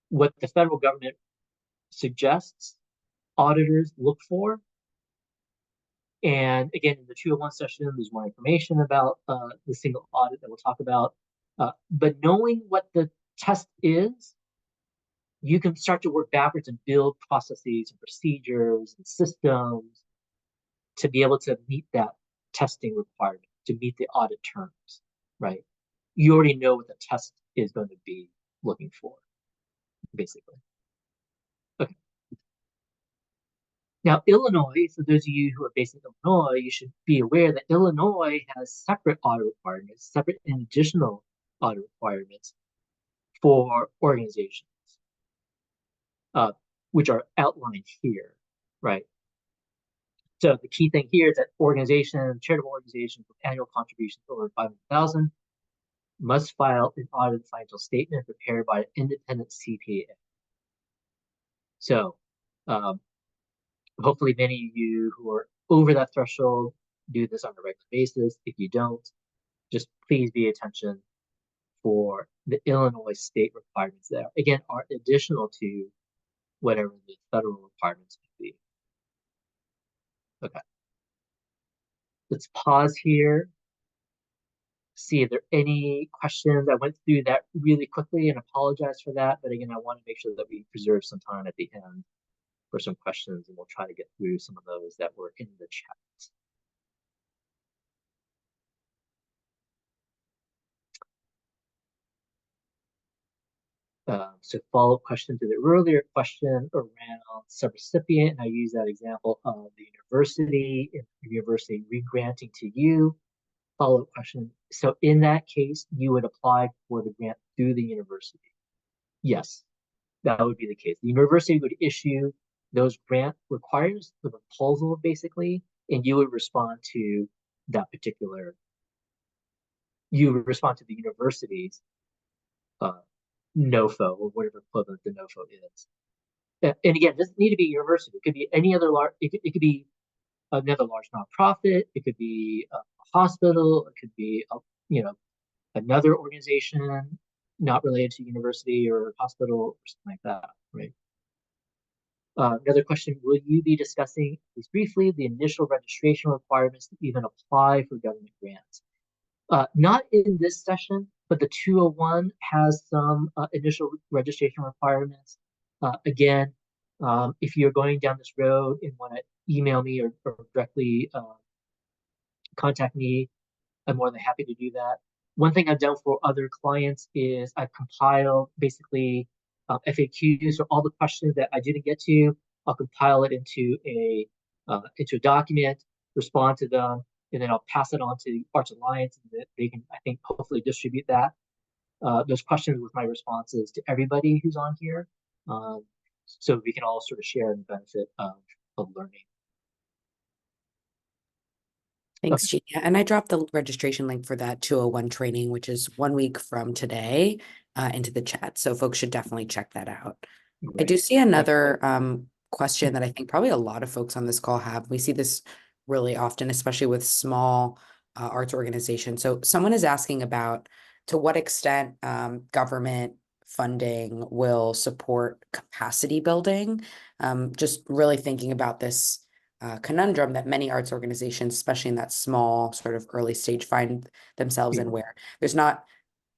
what the federal government suggests auditors look for. And again, in the 201 session, there's more information about the single audit that we'll talk about. But knowing what the test is, you can start to work backwards and build processes and procedures and systems to be able to meet that testing requirement, to meet the audit terms, right? You already know what the test is going to be looking for, basically. Okay, Now, Illinois, for those of you who are based in Illinois, you should be aware that Illinois has separate audit requirements, separate and additional audit requirements for organizations, uh, which are outlined here, right? So the key thing here is that charitable organizations with annual contributions over 500,000 must file an audited financial statement prepared by an independent CPA. So hopefully many of you who are over that threshold do this on a regular basis. If you don't, just please be attention for the Illinois state requirements that, again, are additional to whatever the federal requirements would be. Okay. Let's pause here, see if there are any questions. I went through that really quickly and apologize for that. But again, I want to make sure that we preserve some time at the end for some questions, and we'll try to get through some of those that were in the chat. So follow-up question to the earlier question around subrecipient, and I use that example of the university, if the university re-granting to you. Follow-up question, so in that case, you would apply for the grant through the university? Yes, that would be the case. The university would issue those grant requirements, the proposal basically, and you would respond to that particular, you would respond to the university's NOFO, or whatever equivalent the NOFO is. And again, it doesn't need to be a university. It could be any other large, it could be another large nonprofit. It could be a hospital. It could be, another organization not related to university or hospital or something like that, right? Another question, will you be discussing, at least briefly, the initial registration requirements to even apply for government grants? Not in this session, but the 201 has some initial registration requirements. Again, if you're going down this road and want to email me or directly contact me, I'm more than happy to do that. One thing I've done for other clients is I've compiled basically FAQs, so all the questions that I didn't get to, I'll compile it into a document, respond to them, and then I'll pass it on to the Arts Alliance, and they can, I think, hopefully distribute that those questions with my responses to everybody who's on here, so we can all sort of share in the benefit of learning. Thanks, Gina. And I dropped the registration link for that 201 training, which is 1 week from today, into the chat. So folks should definitely check that out. I do see another question that I think probably a lot of folks on this call have. We see this really often, especially with small arts organizations. So someone is asking about to what extent government funding will support capacity building. Just really thinking about this conundrum that many arts organizations, especially in that small sort of early stage, find themselves in, where there's not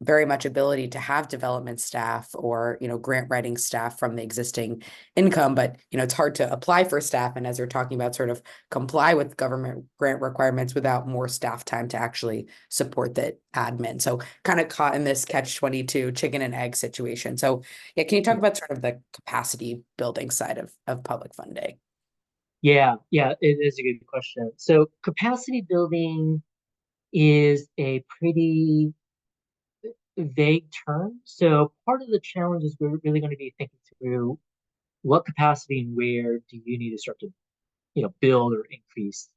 very much ability to have development staff or, grant writing staff from the existing income, but, it's hard to apply for staff. And as you're talking about, sort of comply with government grant requirements without more staff time to actually support the admin. So kind of caught in this catch-22 chicken and egg situation. So yeah, can you talk about sort of the capacity building side of public funding? Yeah, it is a good question. So capacity building is a pretty vague term. So part of the challenge is we're really going to be thinking through what capacity and where do you need to start to, build or increase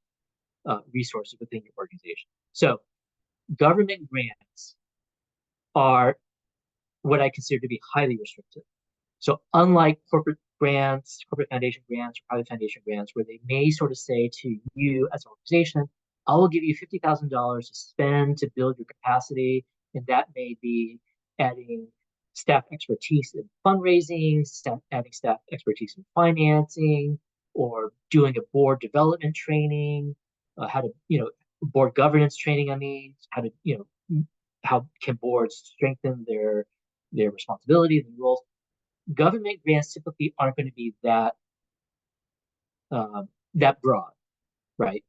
resources within your organization. So government grants are what I consider to be highly restrictive. So unlike corporate grants, corporate foundation grants, or private foundation grants, where they may sort of say to you as an organization, I will give you $50,000 to spend to build your capacity, and that may be adding staff expertise in fundraising, adding staff expertise in financing, or doing a board development training, how to, board governance training, how to, how can boards strengthen their responsibilities and roles. Government grants typically aren't going to be that broad, right?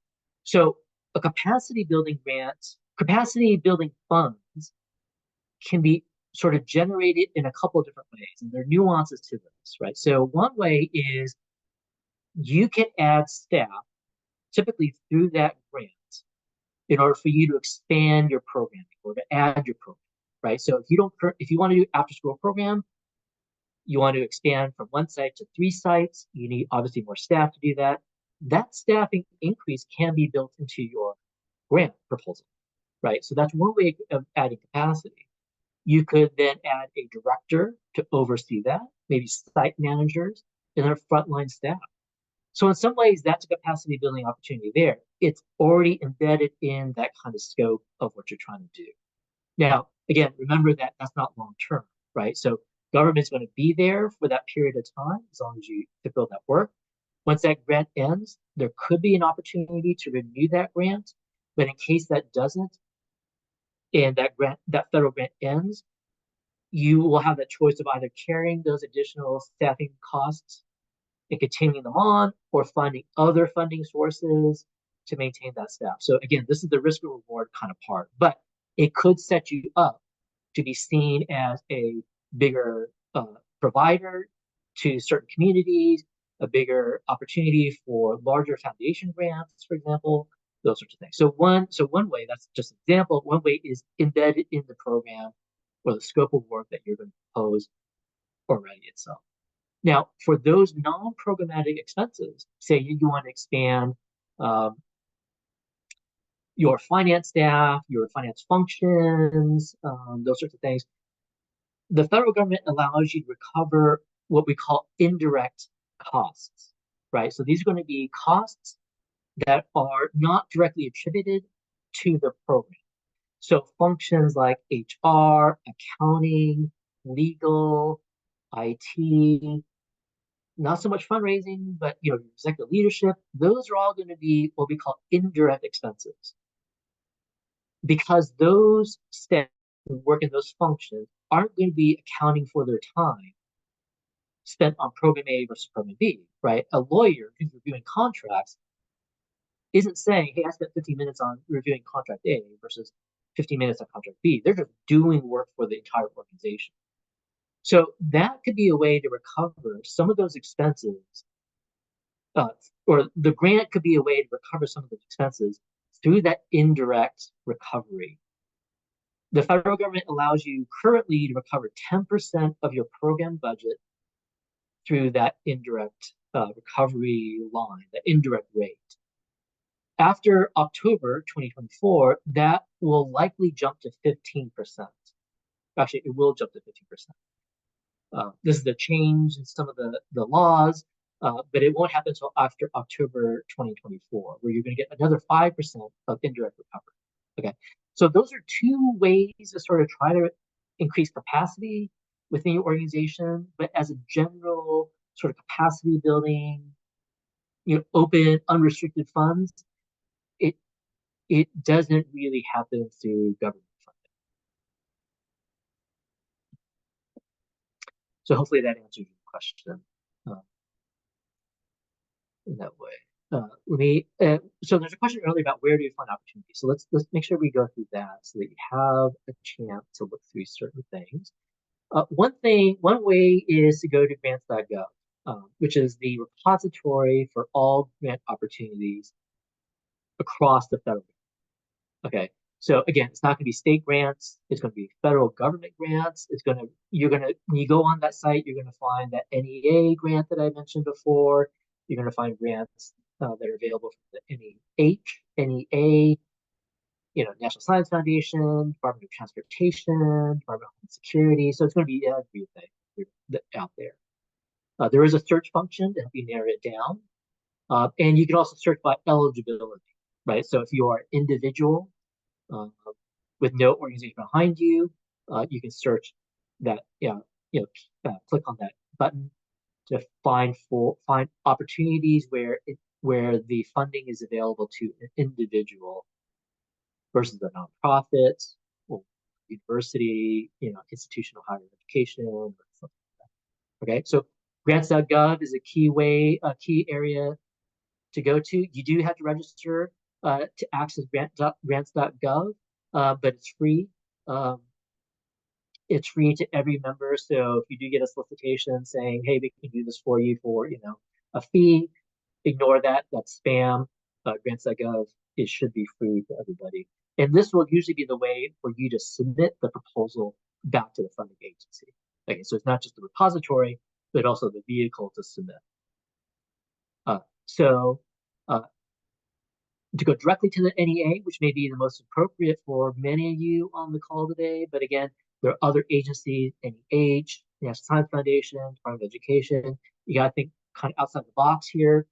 So a capacity building funds can be sort of generated in a couple of different ways, and there are nuances to this, right? So one way is you can add staff typically through that grant in order for you to expand your programming or to add your program, right? So if you want to do after school program, you want to expand from 1 site to 3 sites, you need obviously more staff to do that. That staffing increase can be built into your grant proposal, right? So that's one way of adding capacity. You could then add a director to oversee that, maybe site managers and their frontline staff. So in some ways, that's a capacity building opportunity there. It's already embedded in that kind of scope of what you're trying to do. Now, again, remember that that's not long term, right? So government's going to be there for that period of time as long as you fulfill that work. Once that grant ends, there could be an opportunity to renew that grant. But in case that doesn't, and that federal grant ends, you will have that choice of either carrying those additional staffing costs and continuing them on, or finding other funding sources to maintain that staff. So again, this is the risk and reward kind of part, but it could set you up to be seen as a bigger provider to certain communities, a bigger opportunity for larger foundation grants, for example, those sorts of things. So one way, that's just an example, one way is embedded in the program or the scope of work that you're going to propose already itself. Now, for those non-programmatic expenses, say you want to expand your finance staff, your finance functions, those sorts of things, the federal government allows you to recover what we call indirect costs, right? So these are going to be costs that are not directly attributed to the program. So functions like HR, accounting, legal, IT, not so much fundraising, but executive leadership, those are all going to be what we call indirect expenses. Because those staff who work in those functions aren't going to be accounting for their time spent on program A versus program B, right? A lawyer who's reviewing contracts isn't saying, hey, I spent 15 minutes on reviewing contract A versus 15 minutes on contract B. They're just doing work for the entire organization. So that could be a way to recover some of those expenses, or the grant could be a way to recover some of those expenses through that indirect recovery. The federal government allows you currently to recover 10% of your program budget through that indirect recovery line, the indirect rate. After October 2024, that will likely jump to 15%. Actually, it will jump to 15%. This is a change in some of the laws, but it won't happen until after October 2024, where you're going to get another 5% of indirect recovery. Okay, so those are two ways to sort of try to increase capacity within your organization, but as a general sort of capacity building, open, unrestricted funds, it doesn't really happen through government funding. So hopefully that answers your question in that way. So there's a question earlier about where do you find opportunities. So let's make sure we go through that so that you have a chance to look through certain things. One way is to go to grants.gov, which is the repository for all grant opportunities across the federal government. Okay, so again, it's not going to be state grants. It's going to be federal government grants. When you go on that site, you're going to find that NEA grant that I mentioned before. You're going to find grants that are available from the NEH, NEA, National Science Foundation, Department of Transportation, Department of Homeland Security. So it's going to be everything out there. There is a search function to help you narrow it down. And you can also search by eligibility, right? So if you are an individual with no organization behind you, you can search that, click on that button to find opportunities where the funding is available to an individual versus a nonprofit or university, institutional higher education, or something like that. Okay, so grants.gov is a key area to go to. You do have to register to access grants.gov, but it's free. It's free to every member. So if you do get a solicitation saying, hey, we can do this for you for, a fee, ignore that. That's spam. Grants.gov, it should be free for everybody. And this will usually be the way for you to submit the proposal back to the funding agency. Okay, so it's not just the repository, but also the vehicle to submit. So to go directly to the NEA, which may be the most appropriate for many of you on the call today, but again, there are other agencies, NEH, National Science Foundation, Department of Education. You got to think kind of outside the box here,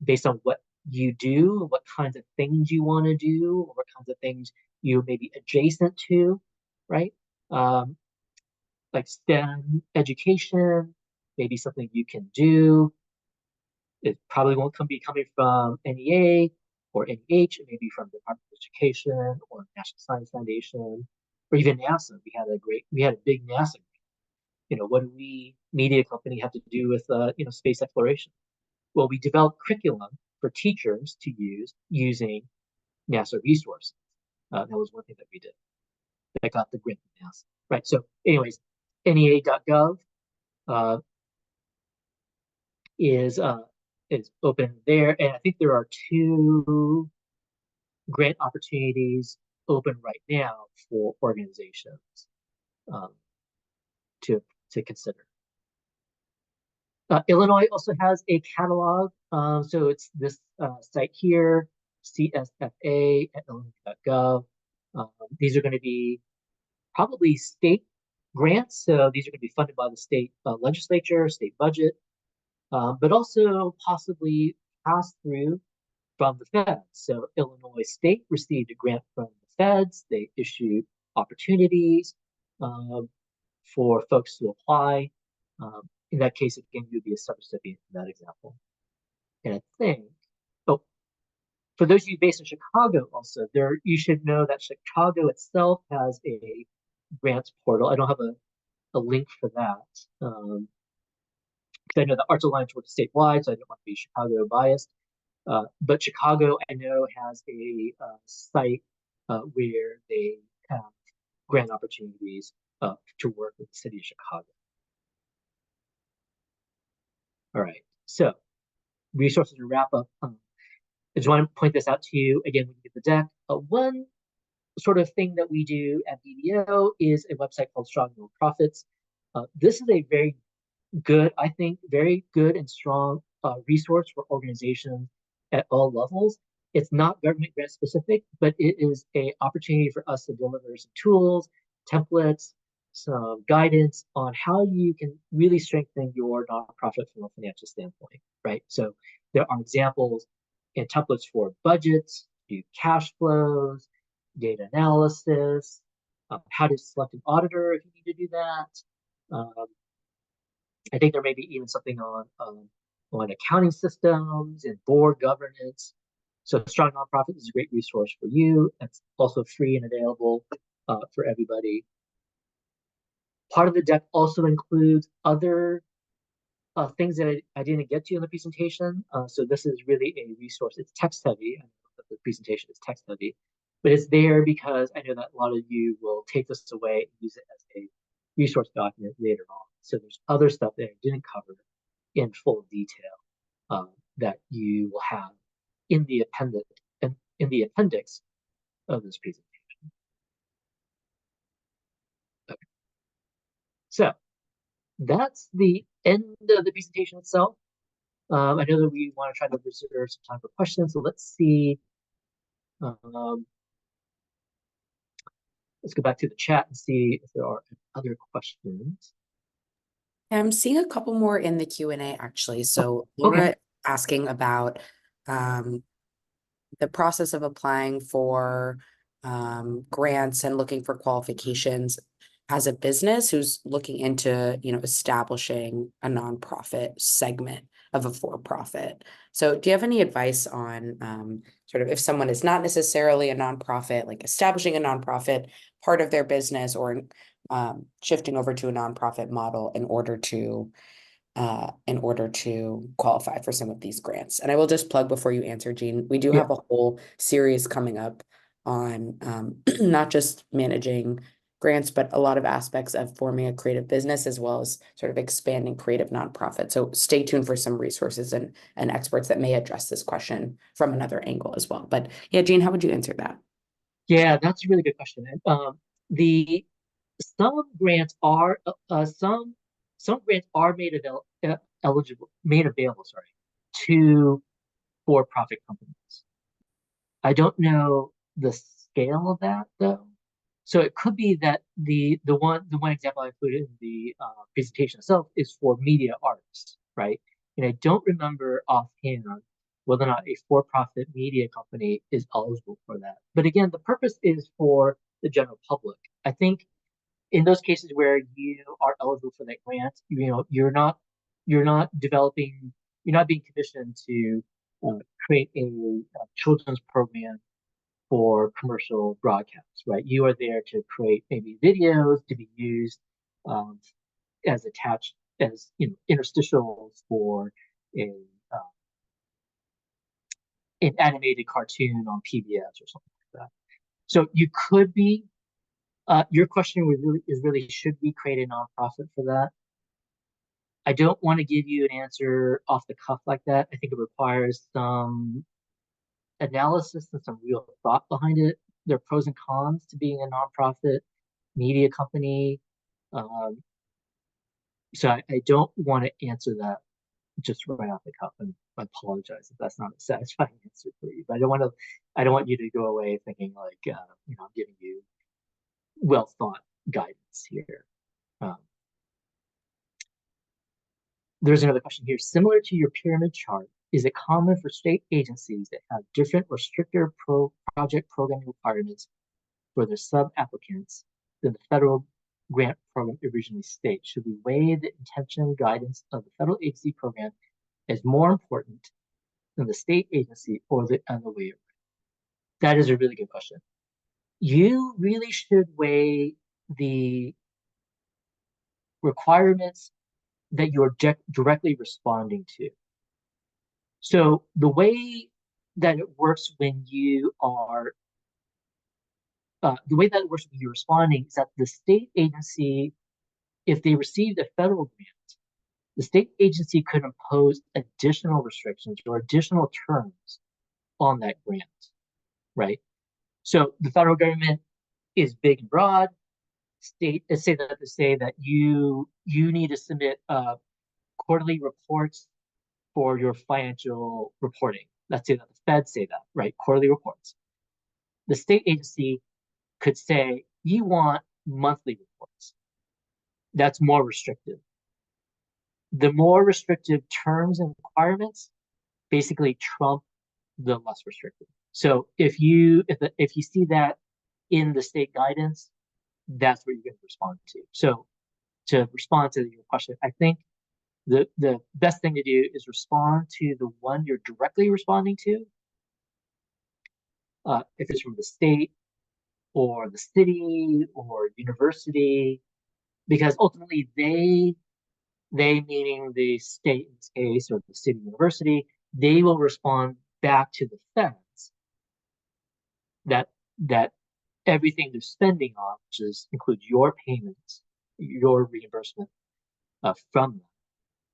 based on what you do, what kinds of things you want to do, or what kinds of things you may be adjacent to, right? Like STEM education, maybe something you can do. It probably won't be coming from NEA or NEH. It may be from the Department of Education or National Science Foundation or even NASA. We had a big NASA. What do we media company have to do with space exploration? Well, we developed curriculum for teachers to use using NASA resources. That was one thing that we did. That got the grant from NASA, right? So, anyways, NEA.gov is open there, and I think there are 2 grant opportunities open right now for organizations to consider. Illinois also has a catalog, so it's this site here, CSFA at illinois.gov. These are going to be probably state grants, so these are going to be funded by the state legislature, state budget, but also possibly passed through from the feds. So Illinois State received a grant from the feds. They issued opportunities for folks to apply. In that case, again, you'd be a subrecipient in that example. And I think, for those of you based in Chicago also, you should know that Chicago itself has a grants portal. I don't have a link for that. Because I know the Arts Alliance works statewide, so I don't want to be Chicago biased. But Chicago, I know, has a site where they have grant opportunities to work with the city of Chicago. All right, so resources to wrap up. I just want to point this out to you. Again, when you get the deck, one sort of thing that we do at BDO is a website called Strong Nonprofits. This is a very good, I think, very good and strong resource for organizations at all levels. It's not government grant specific, but it is an opportunity for us to deliver some tools, templates, some guidance on how you can really strengthen your nonprofit from a financial standpoint, right? So there are examples and templates for budgets, cash flows, data analysis, how to select an auditor if you need to do that. I think there may be even something on accounting systems and board governance. So Strong Nonprofit is a great resource for you. It's also free and available for everybody. Part of the deck also includes other things that I didn't get to in the presentation. So this is really a resource. It's text heavy. I know that the presentation is text heavy, but it's there because I know that a lot of you will take this away and use it as a resource document later on. So there's other stuff that I didn't cover in full detail that you will have in the appendix of this presentation. Okay. So that's the end of the presentation itself. I know that we want to try to reserve some time for questions, so let's see. Let's go back to the chat and see if there are other questions. I'm seeing a couple more in the Q&A actually. So Laura asking about the process of applying for grants and looking for qualifications as a business who's looking into, establishing a nonprofit segment of a for-profit. So do you have any advice on sort of if someone is not necessarily a nonprofit, like establishing a nonprofit part of their business or shifting over to a nonprofit model in order to qualify for some of these grants? And I will just plug before you answer, Jean, we do have a whole series coming up on not just managing grants, but a lot of aspects of forming a creative business as well as sort of expanding creative nonprofit. So stay tuned for some resources and experts that may address this question from another angle as well. But yeah, Jean, how would you answer that? Yeah, that's a really good question. And the some grants are some grants are made available, sorry, to for-profit companies. I don't know the scale of that though. So it could be that the one example I included in the presentation itself is for media arts, right? And I don't remember offhand whether or not a for-profit media company is eligible for that. But again, the purpose is for the general public. I think in those cases where you are eligible for that grant, you're not being commissioned to create a children's program for commercial broadcasts, right? You are there to create maybe videos to be used um, as attached as interstitials for a uh, an animated cartoon on PBS or something like that. So you could be. Your question really should we create a nonprofit for that? I don't want to give you an answer off the cuff like that. I think it requires some analysis and some real thought behind it. There are pros and cons to being a nonprofit media company. Um, so I don't want to answer that just right off the cuff, and I apologize if that's not a satisfying answer for you. But I don't want you to go away thinking like, I'm giving you well thought guidance here. Um, there's another question here. Similar to your pyramid chart, is it common for state agencies that have different or stricter project programming requirements for their sub-applicants than the federal grant program originally states? Should we weigh the intention and guidance of the federal agency program as more important than the state agency or the other way around? That is a really good question. You really should weigh the requirements that you're directly responding to. So the way that it works when you are the way that it works when you're responding is that the state agency, if they received a federal grant, the state agency could impose additional restrictions or additional terms on that grant, right? So the federal government is big and broad. State say that you need to submit quarterly reports for your financial reporting. Let's say that the feds say that, right? Quarterly reports. The state agency could say you want monthly reports. That's more restrictive. The more restrictive terms and requirements basically trump the less restrictive. So if you see that in the state guidance, that's what you're going to respond to. So to respond to your question, I think the best thing to do is respond to the one you're directly responding to. If it's from the state or the city or university, because ultimately they meaning the state in this case or the city university, they will respond back to the feds that everything they're spending on, which includes your payments, your reimbursement from them,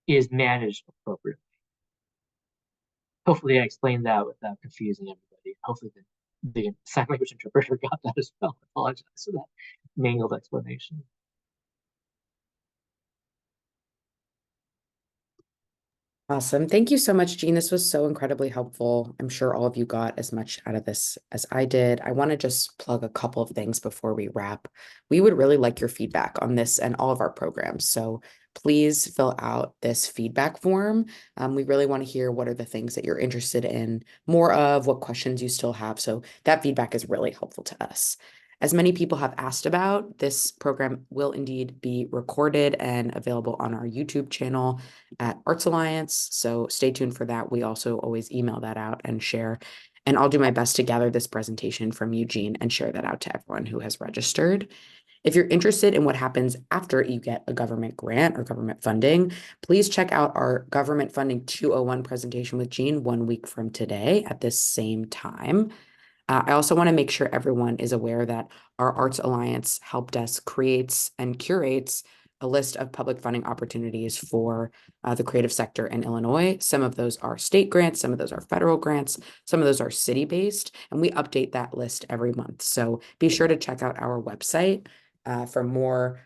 is managed appropriately. Hopefully, I explained that without confusing everybody. Hopefully, the sign language interpreter got that as well. I apologize for that mangled explanation. Awesome. Thank you so much, Jean. This was so incredibly helpful. I'm sure all of you got as much out of this as I did. I want to just plug a couple of things before we wrap. We would really like your feedback on this and all of our programs. So please fill out this feedback form. We really want to hear what are the things that you're interested in more of, what questions you still have. So that feedback is really helpful to us. As many people have asked about, this program will indeed be recorded and available on our YouTube channel at Arts Alliance. So stay tuned for that. We also always email that out and share. And I'll do my best to gather this presentation from Eugene and share that out to everyone who has registered. If you're interested in what happens after you get a government grant or government funding, please check out our Government Funding 201 presentation with Jean 1 week from today at this same time. I also want to make sure everyone is aware that our Arts Alliance Help Desk creates and curates a list of public funding opportunities for the creative sector in Illinois. Some of those are state grants, some of those are federal grants, some of those are city-based, and we update that list every month. So be sure to check out our website for more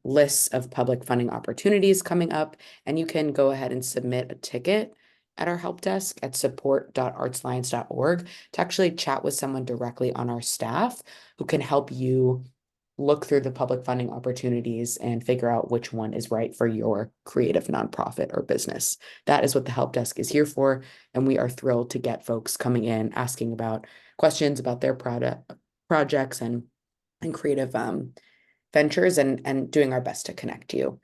lists of public funding opportunities coming up, and you can go ahead and submit a ticket at our help desk at support.artsalliance.org to actually chat with someone directly on our staff who can help you look through the public funding opportunities and figure out which one is right for your creative nonprofit or business. That is what the help desk is here for, and we are thrilled to get folks coming in asking about questions about their projects and creative ventures and doing our best to connect you.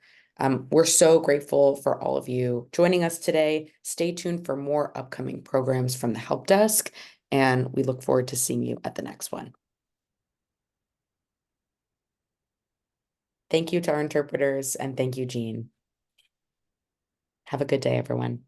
We're so grateful for all of you joining us today. Stay tuned for more upcoming programs from the help desk, and we look forward to seeing you at the next one. Thank you to our interpreters, and thank you, Jean. Have a good day, everyone.